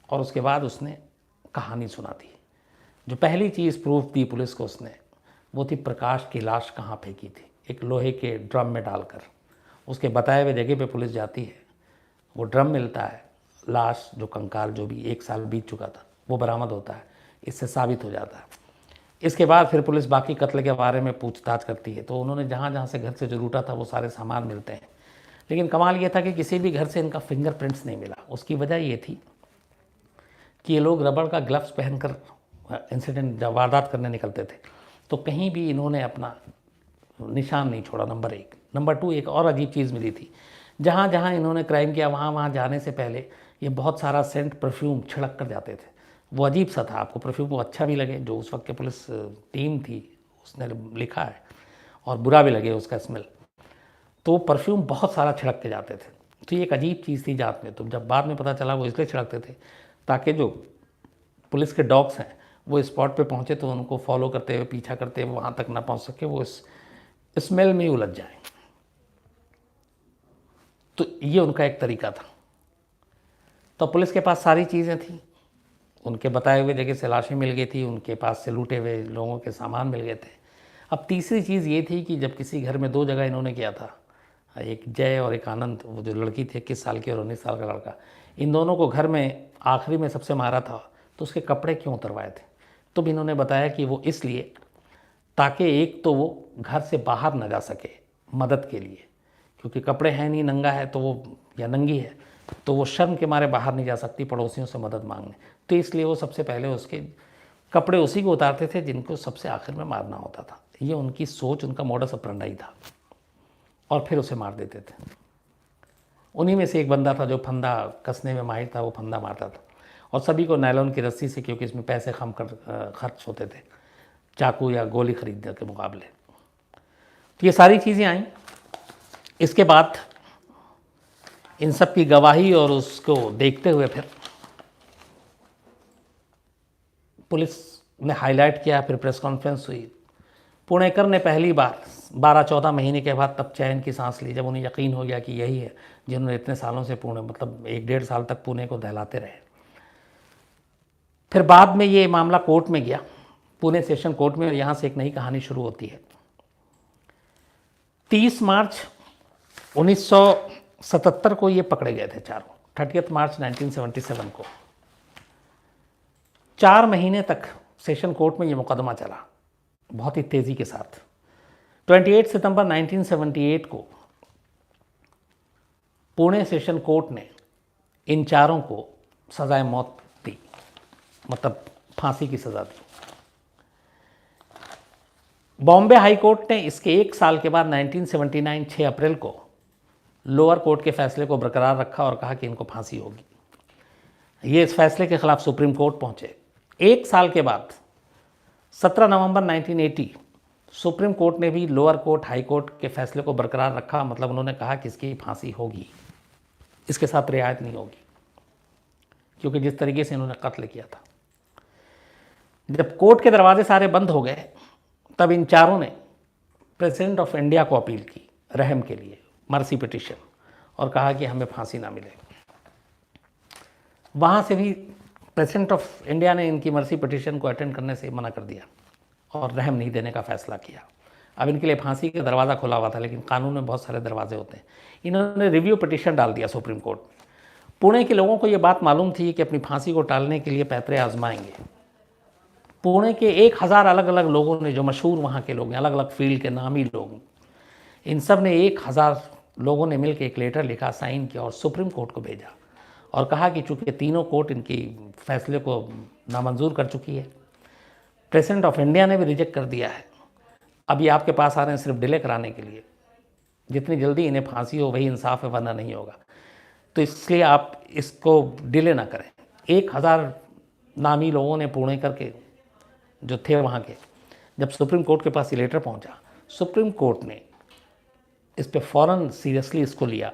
और उसके बाद उसने कहानी सुना दी। जो पहली चीज़ प्रूफ दी पुलिस को उसने, वो थी प्रकाश की लाश कहाँ फेंकी थी, एक लोहे के ड्रम में डालकर। उसके बताए हुए जगह पे पुलिस जाती है, वो ड्रम मिलता है, लाश जो कंकाल जो भी 1 साल बीत चुका था वो बरामद होता है। इससे साबित हो जाता है इसके बाद फिर पुलिस बाकी कत्ल के बारे में पूछताछ करती है। तो उन्होंने जहाँ जहाँ से घर से जो लूटा था वो सारे सामान मिलते हैं, लेकिन कमाल ये था कि किसी भी घर से इनका फिंगरप्रिंट्स नहीं मिला। उसकी वजह ये थी कि ये लोग रबड़ का ग्लव्स पहनकर इंसिडेंट जब वारदात करने निकलते थे तो कहीं भी इन्होंने अपना निशान नहीं छोड़ा, नंबर 1। नंबर 2, एक और अजीब चीज़ मिली थी। जहाँ जहाँ इन्होंने क्राइम किया वहाँ वहाँ जाने से पहले ये बहुत सारा सेंट परफ्यूम छिड़क कर जाते थे। वो अजीब सा था, आपको परफ्यूम वो अच्छा भी लगे, जो उस वक्त के पुलिस टीम थी उसने लिखा है, और बुरा भी लगे उसका स्मेल, तो परफ्यूम बहुत सारा छिड़क के जाते थे। तो ये एक अजीब चीज़ थी जात में। तो जब बाद में पता चला वो इसलिए छिड़कते थे ताकि जो पुलिस के डॉग्स हैं वो स्पॉट पे पहुँचे तो उनको फॉलो करते हुए, पीछा करते हुए वहाँ तक ना पहुँच सके, वो इस स्मेल में ही उलझ जाए। तो ये उनका एक तरीका था। तो पुलिस के पास सारी चीज़ें थी, उनके बताए हुए जगह से लाशें मिल गई थी, उनके पास से लूटे हुए लोगों के सामान मिल गए थे। अब तीसरी चीज़ ये थी कि जब किसी घर में 2 जगह इन्होंने किया था, एक जय और एक आनंद, वो जो लड़की थी 21 साल की और 19 साल का लड़का, इन दोनों को घर में आखिरी में सबसे मारा था, तो उसके कपड़े क्यों उतरवाए थे? तो भी इन्होंने बताया कि वो इसलिए ताकि एक तो वो घर से बाहर न जा सके मदद के लिए, क्योंकि कपड़े हैं नहीं, नंगा है तो वो, या नंगी है तो वो शर्म के मारे बाहर नहीं जा सकती पड़ोसियों से मदद मांगने, तो इसलिए वो सबसे पहले उसके कपड़े उसी को उतारते थे जिनको सबसे आखिर में मारना होता था। ये उनकी सोच, उनका मोडस ऑपरेंडी था, और फिर उसे मार देते थे। उन्हीं में से एक बंदा था जो फंदा कसने में माहिर था, वो फंदा मारता था, और सभी को नायलॉन की रस्सी से, क्योंकि इसमें पैसे कम खर्च होते थे चाकू या गोली खरीदने के मुकाबले। तो ये सारी चीज़ें आई। इसके बाद इन सब की गवाही और उसको देखते हुए फिर पुलिस ने हाईलाइट किया, फिर प्रेस कॉन्फ्रेंस हुई। पुणेकर ने पहली बार 12-14 महीने के बाद तब चैन की सांस ली, जब उन्हें यकीन हो गया कि यही है जिन्होंने इतने सालों से पुणे, मतलब 1-1.5 साल तक पुणे को दहलाते रहे। फिर बाद में ये मामला कोर्ट में गया, पुणे सेशन कोर्ट में, और यहाँ से एक नई कहानी शुरू होती है। 30 मार्च 1977 को ये पकड़े गए थे चारों, 30 मार्च 1977 को। 4 महीने तक सेशन कोर्ट में ये मुकदमा चला, बहुत ही तेज़ी के साथ। 28 सितंबर 1978 को पुणे सेशन कोर्ट ने इन चारों को सजाए मौत दी, मतलब फांसी की सज़ा दी। बॉम्बे हाई कोर्ट ने इसके 1 साल के बाद 1979 6 अप्रैल को लोअर कोर्ट के फैसले को बरकरार रखा और कहा कि इनको फांसी होगी। ये इस फैसले के खिलाफ सुप्रीम कोर्ट पहुंचे। 1 साल के बाद 17 नवंबर 1980 सुप्रीम कोर्ट ने भी लोअर कोर्ट हाई कोर्ट के फैसले को बरकरार रखा, मतलब उन्होंने कहा कि इसकी फांसी होगी, इसके साथ रियायत नहीं होगी, क्योंकि जिस तरीके से इन्होंने कत्ल किया था। जब कोर्ट के दरवाजे सारे बंद हो गए तब इन चारों ने प्रेसिडेंट ऑफ इंडिया को अपील की रहम के लिए, मर्सी पिटिशन, और कहा कि हमें फांसी ना मिले। वहाँ से भी प्रेसिडेंट ऑफ इंडिया ने इनकी मर्सी पिटिशन को अटेंड करने से मना कर दिया और रहम नहीं देने का फैसला किया। अब इनके लिए फांसी का दरवाज़ा खुला हुआ था, लेकिन कानून में बहुत सारे दरवाजे होते हैं। इन्होंने रिव्यू पिटिशन डाल दिया सुप्रीम कोर्ट में। पुणे के लोगों को ये बात मालूम थी कि अपनी फांसी को टालने के लिए पैतरे आजमाएंगे। पुणे के 1000 अलग अलग लोगों ने, जो मशहूर वहाँ के लोग हैं, अलग अलग फील्ड के नामी लोग, इन सब ने 1000 लोगों ने मिलकर एक लेटर लिखा, साइन किया और सुप्रीम कोर्ट को भेजा और कहा कि चूँकि तीनों कोर्ट इनकी फैसले को नामंजूर कर चुकी है, प्रेसिडेंट ऑफ इंडिया ने भी रिजेक्ट कर दिया है, अब ये आपके पास आ रहे हैं सिर्फ डिले कराने के लिए। जितनी जल्दी इन्हें फांसी हो वही इंसाफ है, वरना नहीं होगा, तो इसलिए आप इसको डिले ना करें। 1000 नामी लोगों ने पुणे करके जो थे वहाँ के, जब सुप्रीम कोर्ट के पास ये लेटर पहुँचा, सुप्रीम कोर्ट ने इस पर फ़ौरन सीरियसली इसको लिया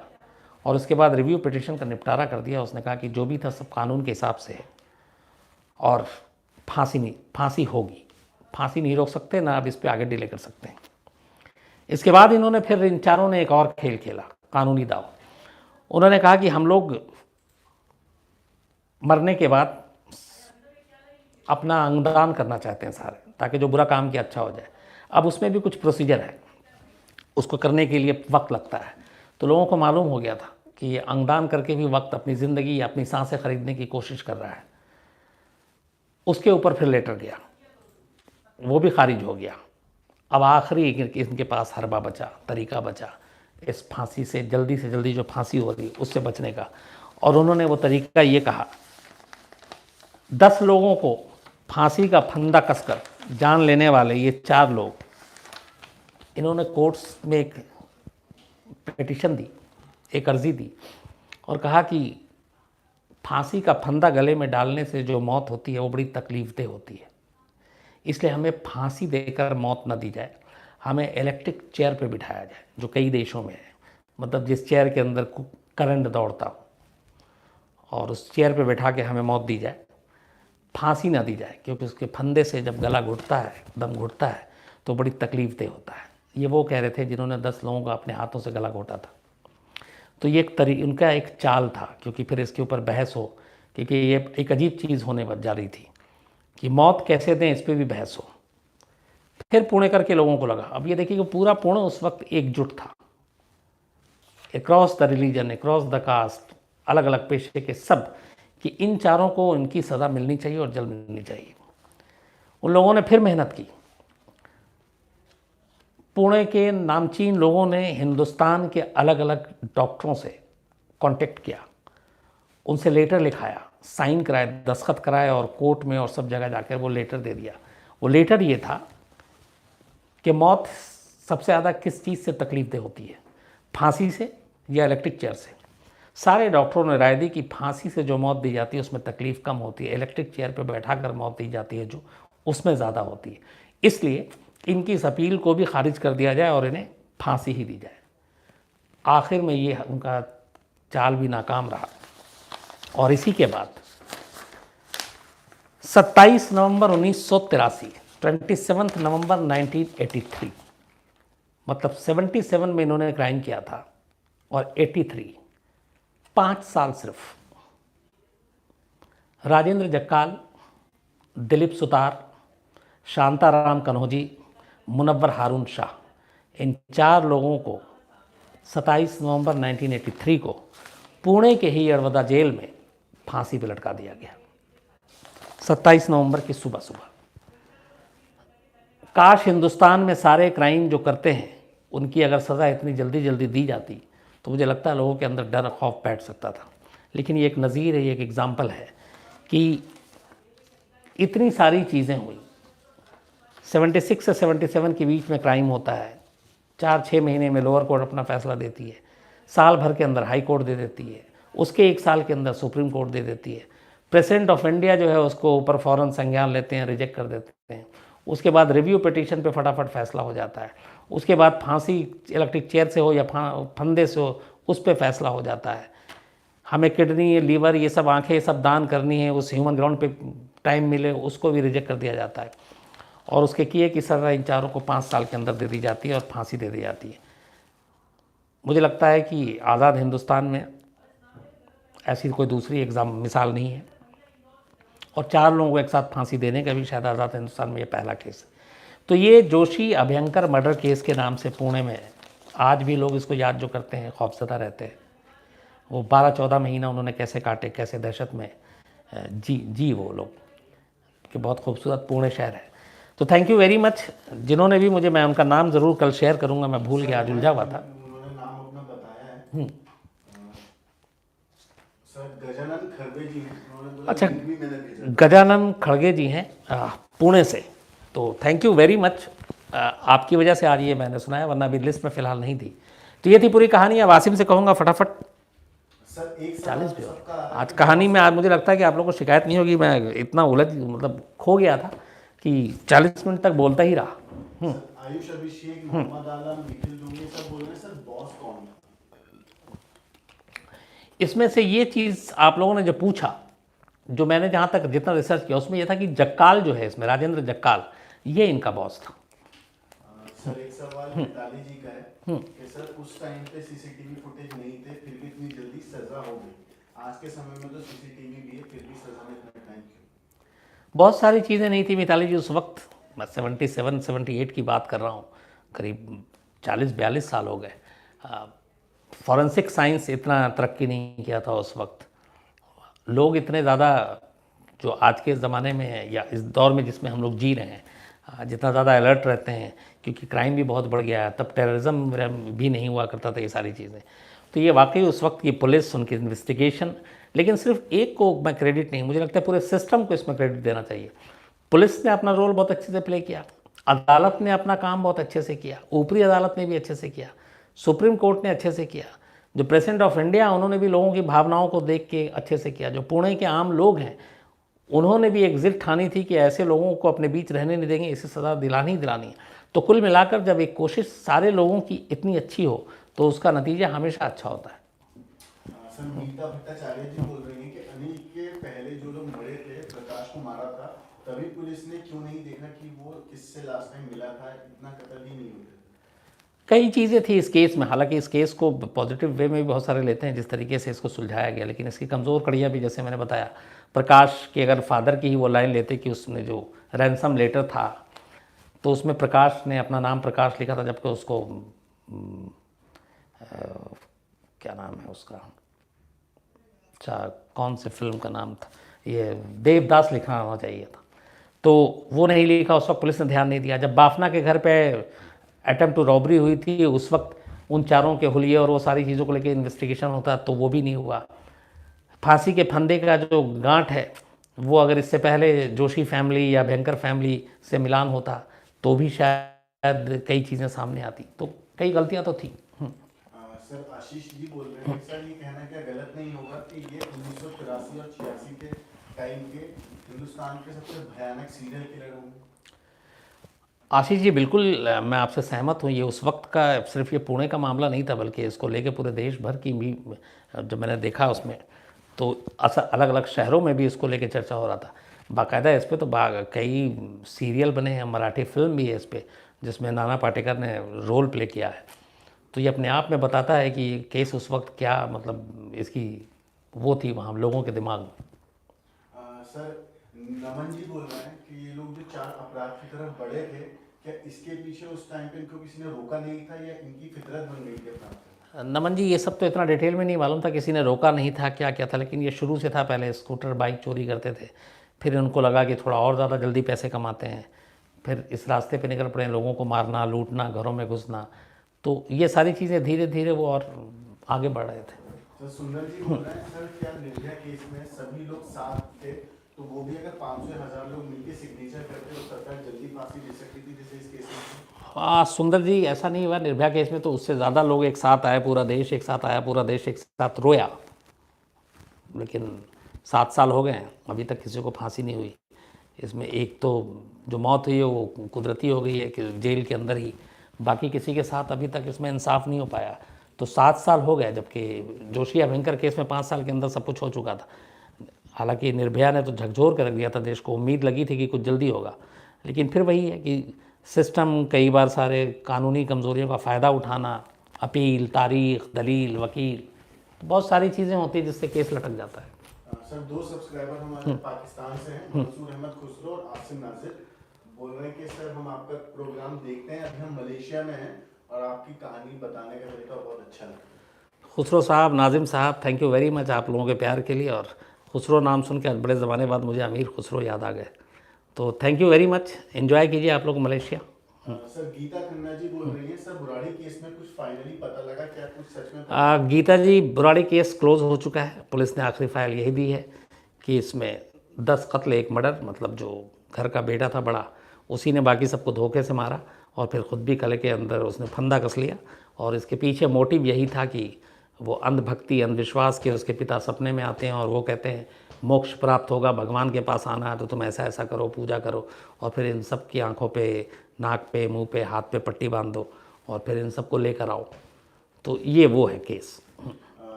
और उसके बाद रिव्यू पिटिशन का निपटारा कर दिया। उसने कहा कि जो भी था सब कानून के हिसाब से है और फांसी होगी, फांसी नहीं रोक सकते ना, अब इस पर आगे डिले कर सकते हैं। इसके बाद इन्होंने फिर इन चारों ने एक और खेल खेला, कानूनी दाव। उन्होंने कहा कि हम लोग मरने के बाद अपना अंगदान करना चाहते हैं सारे, ताकि जो बुरा काम किया अच्छा हो जाए। अब उसमें भी कुछ प्रोसीजर है, उसको करने के लिए वक्त लगता है। तो लोगों को मालूम हो गया था कि ये अंगदान करके भी वक्त, अपनी ज़िंदगी या अपनी सांसें खरीदने की कोशिश कर रहा है। उसके ऊपर फिर लेटर गया वो भी खारिज हो गया। अब आखिरी इनके पास हरबा बचा, तरीका बचा इस फांसी से जल्दी जो फांसी हो रही उससे बचने का। और उन्होंने वो तरीका ये कहा, 10 लोगों को फांसी का फंदा कसकर जान लेने वाले ये 4 लोग, इन्होंने कोर्ट्स में एक पिटीशन दी, एक अर्जी दी और कहा कि फांसी का फंदा गले में डालने से जो मौत होती है वो बड़ी तकलीफदेह होती है, इसलिए हमें फांसी देकर मौत न दी जाए, हमें इलेक्ट्रिक चेयर पे बिठाया जाए, जो कई देशों में है, मतलब जिस चेयर के अंदर करंट दौड़ता हो, और उस चेयर पे बैठा के हमें मौत दी जाए, फांसी ना दी जाए, क्योंकि उसके फंदे से जब गला घुटता है, दम घुटता है तो बड़ी तकलीफदेह होता है। ये वो कह रहे थे जिन्होंने 10 लोगों का अपने हाथों से गला घोटा था। तो ये उनका एक चाल था, क्योंकि फिर इसके ऊपर बहस हो, क्योंकि ये एक अजीब चीज़ होने जा रही थी कि मौत कैसे दें, इस पर भी बहस हो। फिर पुणे करके लोगों को लगा, अब ये देखिए कि पूरा पुणे उस वक्त एकजुट था, across the religion, across the caste, अलग अलग पेशे के सब, कि इन चारों को इनकी सज़ा मिलनी चाहिए और जल्द मिलनी चाहिए। उन लोगों ने फिर मेहनत की। पुणे के नामचीन लोगों ने हिंदुस्तान के अलग अलग डॉक्टरों से कांटेक्ट किया, उनसे लेटर लिखाया, साइन कराए, दस्तखत कराए और कोर्ट में और सब जगह जाकर वो लेटर दे दिया। वो लेटर ये था कि मौत सबसे ज़्यादा किस चीज़ से तकलीफदेह होती है, फांसी से या इलेक्ट्रिक चेयर से। सारे डॉक्टरों ने राय दी कि फांसी से जो मौत दी जाती है उसमें तकलीफ़ कम होती है, इलेक्ट्रिक चेयर पर बैठा कर मौत दी जाती है जो, उसमें ज़्यादा होती है। इसलिए इनकी इस अपील को भी खारिज कर दिया जाए और इन्हें फांसी ही दी जाए। आखिर में ये उनका चाल भी नाकाम रहा और इसी के बाद 27 नवंबर 1983, 27 नवंबर 1983, मतलब 77 में इन्होंने क्राइम किया था और 83, 5 साल सिर्फ, राजेंद्र जक्काल, दिलीप सुतार, शांताराम कन्होजी, मुनव्वर हारून शाह, इन 4 लोगों को 27 नवंबर 1983 को पुणे के ही यड़वदा जेल में फांसी पर लटका दिया गया, 27 नवंबर की सुबह सुबह। काश हिंदुस्तान में सारे क्राइम जो करते हैं उनकी अगर सज़ा इतनी जल्दी दी जाती तो मुझे लगता है लोगों के अंदर डर खौफ बैठ सकता था। लेकिन ये एक नज़ीर है, ये एक एग्ज़ाम्पल है कि इतनी सारी चीज़ें हुई। 76 से 77 के बीच में क्राइम होता है, 4-6 महीने में लोअर कोर्ट अपना फैसला देती है, साल भर के अंदर हाई कोर्ट दे देती है, उसके 1 साल के अंदर सुप्रीम कोर्ट दे देती है, प्रेसिडेंट ऑफ इंडिया जो है उसको ऊपर फ़ौरन संज्ञान लेते हैं, रिजेक्ट कर देते हैं, उसके बाद रिव्यू पिटीशन पे फटाफट फैसला हो जाता है, उसके बाद फांसी इलेक्ट्रिक चेयर से हो या फंदे से हो उस पर फैसला हो जाता है। हमें किडनी, लीवर, ये सब आँखें सब दान करनी है, उस ह्यूमन ग्राउंड पे टाइम मिले उसको भी रिजेक्ट कर दिया जाता है और उसके किए की सज़ा इन चारों को 5 साल के अंदर दे दी जाती है और फांसी दे दी जाती है। मुझे लगता है कि आज़ाद हिंदुस्तान में ऐसी कोई दूसरी मिसाल नहीं है और 4 लोगों को एक साथ फांसी देने का भी शायद आज़ाद हिंदुस्तान में ये पहला केस है। तो ये जोशी अभयंकर मर्डर केस के नाम से पुणे में आज भी लोग इसको याद जो करते हैं खौफज़दा रहते हैं। वो 12-14 महीना उन्होंने कैसे काटे, कैसे दहशत में जी वो लोग, कि बहुत खूबसूरत पुणे शहर है। तो थैंक यू वेरी मच जिन्होंने भी मुझे, मैं उनका नाम ज़रूर कल शेयर करूँगा, मैं भूल गया, आज उलझा हुआ था। उन्होंने नाम अपना बताया है। सर गजानन खड़गे जी हैं। अच्छा, गजानन खड़गे जी हैं पुणे से। तो थैंक यू वेरी मच, आपकी वजह से आज ये मैंने सुनाया, वरना अभी लिस्ट में फ़िलहाल नहीं थी। तो ये थी पूरी कहानी। अब वासिम से कहूँगा फटाफट। सर 40 भी हो आज कहानी में। आज मुझे लगता है कि आप लोगों को शिकायत नहीं होगी, मैं इतना मतलब खो गया था कि 40 मिनट तक बोलता ही रहा। आयुष अभिषेक, मोहम्मद आलम, निखिल डोंगरे सब बोल रहे हैं, सर बॉस कौन है? इसमें से ये चीज़ आप लोगों ने जो पूछा, जो मैंने जहाँ तक जितना रिसर्च किया उसमें यह था कि जक्काल जो है इसमें, राजेंद्र जक्काल, ये इनका बॉस था। सर एक सवाल मिताली जी का है कि सर उस टाइम पे सीसीटीवी फुटेज नहीं थे, फिर भी इतनी जल्दी सजा हो गई। आज के समय में तो सीसीटीवी भी है, फिर भी सजा में इतना टाइम क्यों? बहुत सारी चीज़ें नहीं थी मिताली जी उस वक्त। मैं 77-78 की बात कर रहा हूँ, करीब 40-42 साल हो गए। फॉरेंसिक साइंस इतना तरक्की नहीं किया था उस वक्त। लोग इतने ज़्यादा जो आज के ज़माने में है या इस दौर में जिसमें हम लोग जी रहे हैं, जितना ज़्यादा अलर्ट रहते हैं, क्योंकि क्राइम भी बहुत बढ़ गया है, तब टेररिज्म भी नहीं हुआ करता था, ये सारी चीज़ें। तो ये वाकई उस वक्त की पुलिस, उनकी इन्वेस्टिगेशन, लेकिन सिर्फ एक को मैं क्रेडिट नहीं, मुझे लगता है पूरे सिस्टम को इसमें क्रेडिट देना चाहिए। पुलिस ने अपना रोल बहुत अच्छे से प्ले किया, अदालत ने अपना काम बहुत अच्छे से किया, ऊपरी अदालत ने भी अच्छे से किया, सुप्रीम कोर्ट ने अच्छे से किया, जो प्रेसिडेंट ऑफ इंडिया उन्होंने भी लोगों की भावनाओं को देख के अच्छे से किया, जो पुणे के आम लोग हैं उन्होंने भी एक जिद ठानी थी कि ऐसे लोगों को अपने बीच रहने नहीं देंगे, इसे सज़ा दिलानी ही दिलानी है। तो कुल मिलाकर जब एक कोशिश सारे लोगों की इतनी अच्छी हो तो उसका नतीजा हमेशा अच्छा होता है। सर गीता भट्टाचार्य जी बोल रही हैं कि अनिल के पहले जो लोग मरे थे, प्रकाश को मारा था, तभी पुलिस ने क्यों नहीं देखा कि वो किससे लास्ट टाइम मिला था, इतना कत्ल ही नहीं होता। कई चीज़ें थी इस केस में, हालांकि इस केस को पॉजिटिव वे में भी बहुत सारे लेते हैं जिस तरीके से इसको सुलझाया गया, लेकिन इसकी कमज़ोर कड़ियाँ भी, जैसे मैंने बताया, प्रकाश की अगर फादर की ही वो लाइन लेते कि उसने जो रैंसम लेटर था तो उसमें प्रकाश ने अपना नाम प्रकाश लिखा था, जबकि उसको क्या नाम है उसका, अच्छा कौन से फिल्म का नाम था, ये देवदास लिखना होना चाहिए था, तो वो नहीं लिखा। उस वक्त पुलिस ने ध्यान नहीं दिया। जब बाफना के घर पे अटेम्प्ट टू रॉबरी हुई थी, उस वक्त उन चारों के हुलिये और वो सारी चीज़ों को लेकर इन्वेस्टिगेशन होता तो वो भी नहीं हुआ। फांसी के फंदे का जो गांठ है वो अगर इससे पहले जोशी फैमिली या भयंकर फैमिली से मिलान होता तो भी शायद कई चीज़ें सामने आती। तो कई गलतियां तो थी। सर आशीष जी बोल रहे हैं सर, ये कहना क्या गलत नहीं होगा कि ये 1983 और 86 के टाइम के हिंदुस्तान के सबसे भयानक सीरियल किलर होंगे? आशीष जी बिल्कुल मैं आपसे सहमत हूँ। ये उस वक्त का सिर्फ ये पुणे का मामला नहीं था, बल्कि इसको लेके पूरे देश भर की भी जब मैंने देखा उसमें तो अलग अलग शहरों में भी इसको लेके चर्चा हो रहा था। बाकायदा इस पर तो कई सीरियल बने हैं, मराठी फिल्म भी है इस पर जिसमें नाना पाटेकर ने रोल प्ले किया है। तो ये अपने आप में बताता है कि केस उस वक्त क्या मतलब इसकी वो थी वहाँ लोगों के दिमाग में। सर नमन जी बोल रहे हैं कि ये लोग जो 4 अपराध की तरफ बढ़े थे, क्या इसके पीछे उस टाइम पे इनको किसी ने रोका नहीं था या इनकी फितरत बन गई थी अपराध? नमन जी ये सब तो इतना डिटेल में नहीं मालूम था, किसी ने रोका नहीं था क्या क्या था, लेकिन ये शुरू से था। पहले स्कूटर बाइक चोरी करते थे, फिर उनको लगा कि थोड़ा और ज़्यादा जल्दी पैसे कमाते हैं, फिर इस रास्ते पे निकल पड़े, लोगों को मारना, लूटना, घरों में घुसना। तो ये सारी चीज़ें धीरे धीरे वो और आगे बढ़ रहे थे। तो सुंदर जी बोल रहे हैं सर, क्या निर्भया केस में सभी लोग साथ थे, तो वो भी अगर 500-1000 लोग मिलकर सिग्नेचर करते तो सरकार जल्दी फांसी दे सकती थी जैसे इस केस में? हाँ सुंदर जी, ऐसा नहीं हुआ। निर्भया केस में तो उससे ज़्यादा लोग एक साथ आए, पूरा देश एक साथ आया, पूरा देश एक साथ रोया, लेकिन 7 साल हो गए हैं, अभी तक किसी को फांसी नहीं हुई। इसमें एक तो जो मौत हुई है वो कुदरती हो गई है कि जेल के अंदर ही, बाकी किसी के साथ अभी तक इसमें इंसाफ नहीं हो पाया। तो 7 साल हो गए, जबकि जोशी या भयंकर केस में 5 साल के अंदर सब कुछ हो चुका था। हालांकि निर्भया ने तो झकझोर कर रख दिया था देश को, उम्मीद लगी थी कि कुछ जल्दी होगा, लेकिन फिर वही है कि सिस्टम कई बार सारे कानूनी कमज़ोरियों का फ़ायदा उठाना, अपील, तारीख, दलील, वकील, तो बहुत सारी चीज़ें होती हैं जिससे केस लटक जाता है। सर 2 सब्सक्राइबर हमारे पाकिस्तान से हैं, मंसूर अहमद खुसरो और आसिम नाजिर, बोल रहे हैं कि सर हम आपका प्रोग्राम देखते हैं, अभी हम मलेशिया में हैं और आपकी कहानी बताने का तरीका बहुत अच्छा लगा। खुसरो साहब, नाजिम साहब, थैंक यू वेरी मच आप लोगों के प्यार के लिए। और खुसरो नाम सुन के बड़े ज़माने बाद मुझे अमीर खुसरो याद आ गए, तो thank you very much. Enjoy कीजिए आप लोग मलेशिया। सर गीता खन्ना जी बोल रही है सर, बुराड़ी केस में कुछ फाइनली पता लगा, क्या कुछ सच में? गीता जी, बुराड़ी केस क्लोज हो चुका है। पुलिस ने आखिरी फाइल यही दी है कि इसमें 10 कत्ल 1 मर्डर, मतलब जो घर का बेटा था बड़ा, उसी ने बाकी सबको धोखे से मारा और फिर ख़ुद भी कले के अंदर उसने फंदा कस लिया। और इसके पीछे मोटिव यही था कि वो अंधभक्ति, अंधविश्वास के उसके पिता सपने में आते हैं और वो कहते हैं मोक्ष प्राप्त होगा, भगवान के पास आना है तो तुम ऐसा ऐसा करो, पूजा करो, और फिर इन सब की आँखों पे, नाक पे, मुंह पे, हाथ पे पट्टी बांध दो और फिर इन सबको लेकर आओ। तो ये वो है केस।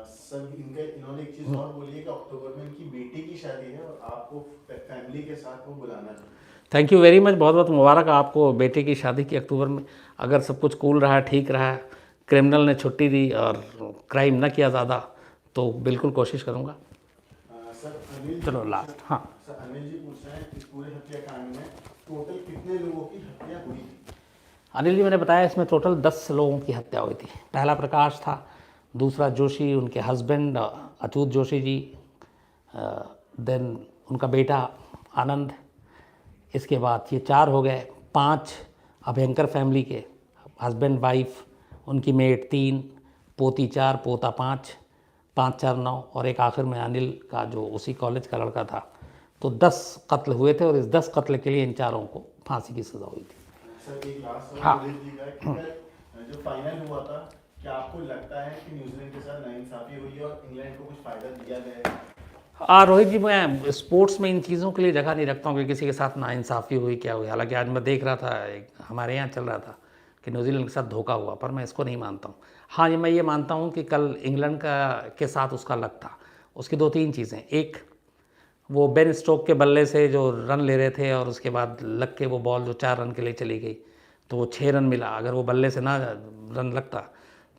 सर इन्होंने एक चीज़ और बोली है कि अक्टूबर में इनकी बेटी की शादी है और आपको फैमिली के साथ वो बुलाना है। थैंक यू वेरी मच, बहुत बहुत मुबारक आपको बेटे की शादी की अक्टूबर में। अगर सब कुछ कूल रहा, ठीक रहा, क्रिमिनल ने छुट्टी दी और क्राइम न किया ज़्यादा, तो बिल्कुल कोशिश करूँगा। सर अनिल, चलो लास्ट, हाँ सर अनिल जी पूछ रहे हैं इस पूरे हत्याकांड में टोटल कितने लोगों की हत्या हुई थी? अनिल जी, मैंने बताया इसमें टोटल 10 लोगों की हत्या हुई थी। पहला प्रकाश था, दूसरा जोशी, उनके हस्बैंड अच्युत जोशी जी, देन उनका बेटा आनंद, इसके बाद ये 4 हो गए, 5 अभयंकर फैमिली के, हस्बैंड वाइफ, उनकी मेट 3, पोती 4, पोता 5, 5 4 9, और एक आखिर में अनिल का जो उसी कॉलेज का लड़का था। तो 10 कत्ल हुए थे और इस 10 कत्ल के लिए इन चारों को फांसी की सज़ा हुई थी। सर एक लास्ट हाँ। सवाल जी का कि कल जो फाइनल हुआ था, क्या आपको लगता है कि न्यूजीलैंड के साथ नाइंसाफी हुई और इंग्लैंड को कुछ फ़ायदा दिया गया? रोहित जी, मैं स्पोर्ट्स में इन चीज़ों के लिए जगह नहीं रखता हूँ कि किसी के साथ नाइंसाफ़ी हुई क्या हुई। हालांकि आज मैं देख रहा था, हमारे यहाँ चल रहा था कि न्यूजीलैंड के साथ धोखा हुआ, पर मैं इसको नहीं मानता हूँ। हाँ, मैं ये मानता हूँ कि कल इंग्लैंड के साथ उसका लक था। उसकी 2-3 चीज़ें, एक वो बेन स्टोक के बल्ले से जो रन ले रहे थे और उसके बाद लग के वो बॉल जो 4 रन के लिए चली गई तो वो 6 रन मिला। अगर वो बल्ले से ना रन लगता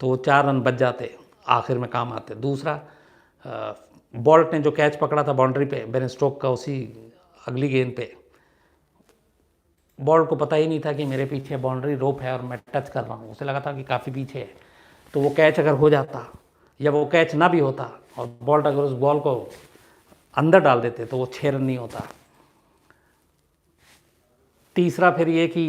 तो वो 4 रन बच जाते, आखिर में काम आते। दूसरा, बॉल्ट ने जो कैच पकड़ा था बाउंड्री पे बेन स्टोक का, उसी अगली गेंद पे बॉल्ट को पता ही नहीं था कि मेरे पीछे बाउंड्री रोप है और मैं टच कर रहा हूँ। उसे लगा था कि काफ़ी पीछे है, तो वो कैच अगर हो जाता या वो कैच ना भी होता और बॉल्ट अगर उस बॉल को अंदर डाल देते तो वो 6 रन नहीं होता। तीसरा फिर ये कि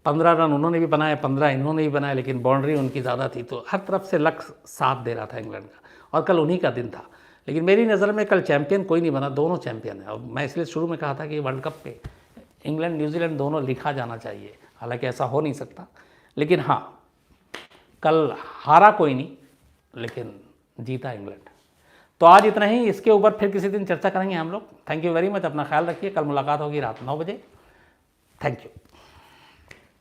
15 रन उन्होंने भी बनाए, 15 इन्होंने भी बनाए, लेकिन बाउंड्री उनकी ज़्यादा थी। तो हर तरफ से लक साथ दे रहा था इंग्लैंड का, और कल उन्हीं का दिन था। लेकिन मेरी नज़र में कल चैंपियन कोई नहीं बना, दोनों चैंपियन है। और मैं इसलिए शुरू में कहा था कि वर्ल्ड कप पे इंग्लैंड न्यूजीलैंड दोनों लिखा जाना चाहिए। हालांकि ऐसा हो नहीं सकता, लेकिन हाँ, कल हारा कोई नहीं, लेकिन जीता इंग्लैंड। तो आज इतना ही, इसके ऊपर फिर किसी दिन चर्चा करेंगे हम लोग। थैंक यू वेरी मच, अपना ख्याल रखिए। कल मुलाकात होगी रात 9 बजे। Thank you.